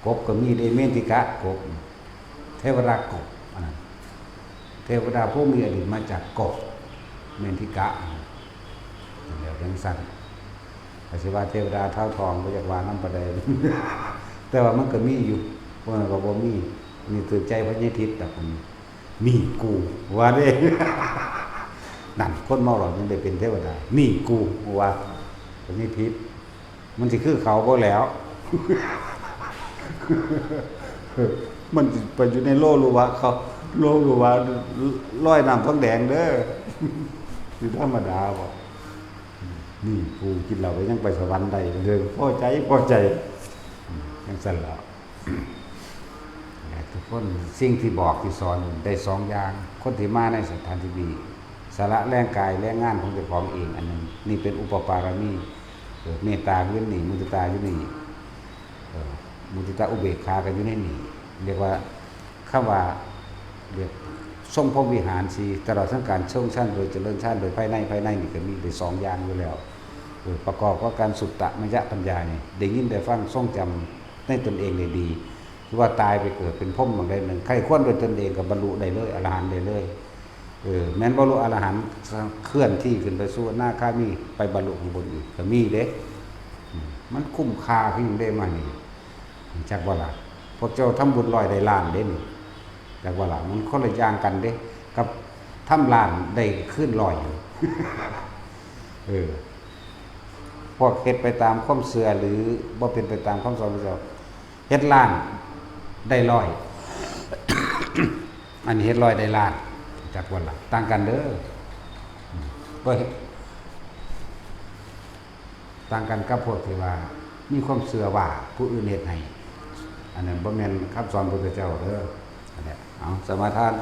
กบก็มีเดเมนติกะกบเทวดากบเทวดาผู้มีอดีตมาจากกบเมนติกะเดี๋ยวจังสั่นอาชีวะเทวดาเท้าทองไปจากวาน้ำประเดนแต่ว่ามันก็มีอยู่พวกนั้นก็บ่มีตื่นใจพระนิทิศแต่ผมมีกูว่าเด้นั่นคนเมาหลอดมันได้เป็นเทวดามีกูว่าพระนิทิศมันสิคือเขาบ่แล้ว มันสิไปอยู่ในโลรู้ว่าเขาโลรู้ว่าร้อยน้ำทองแดงเด้อคือธรรมดาบ่นี่กูกินเหล้าไปยังไปสวรรค์ได้เรื่องพอใจจังซั่นล่ะทุกคนสิ่งที่บอกที่สอนได้สองอย่างคนที่มาในสถานที่นี้สละแรงกายแรงงานของเจ้าของเองอันนึงนี่เป็นอุปปารมีเมตตาอยู่นี่มุทิตาอยู่นี่มุทิตาอุเบกขากันอยู่ในนี่เรียกว่าคำว่าเรียกทรงพรหมวิหารสีตลอดทั้งการทรงชั้นโดยเจริญชั้นโดยภายในนี่ก็มีได้สองอย่างอยู่แล้วประกอบกับการสุตตะมยปัญญานี่ได้ยินได้ฟังทรงจำในตนเองได้ดีคือว่าตายไปเกิดเป็นพรหมบางใดหนึ่งใครควรโดยตนเองกับบรรลุได้เลยอรหันต์ได้เลยแม้นบรรลุอรหันต์เคลื่อนที่ขึ้นไปสู่หน้าข้ามีไปบรรลุข้างบนอีกก็มีเด้มันคุ้มค่าขึ้นได้มานี่จักว่าล่ะพวกเจ้าทำบุญ100ได้ล้านเด้นี่จักว่าล่ะมันคนละอย่างกันเด้กับทำล้านได้ขึ้น100อยู่พวกเฮ็ดไปตามความเชื่อหรือบ่เป็นไปตามคำสอนพระเจ้าเฮ็ดล้านได้100 อันนี้เฮ็ด100ได้ล้านจักว่าล่ะต่างกันเด้อบ่ต่างกันกับพวกที่ว่ามีความเชื่อว่าผู้อื่นเฮ็ดให้อันนั้นบ่แม่นคำสอนพระพุทธเจ้าเด้ออันนี้เอาสมาทาน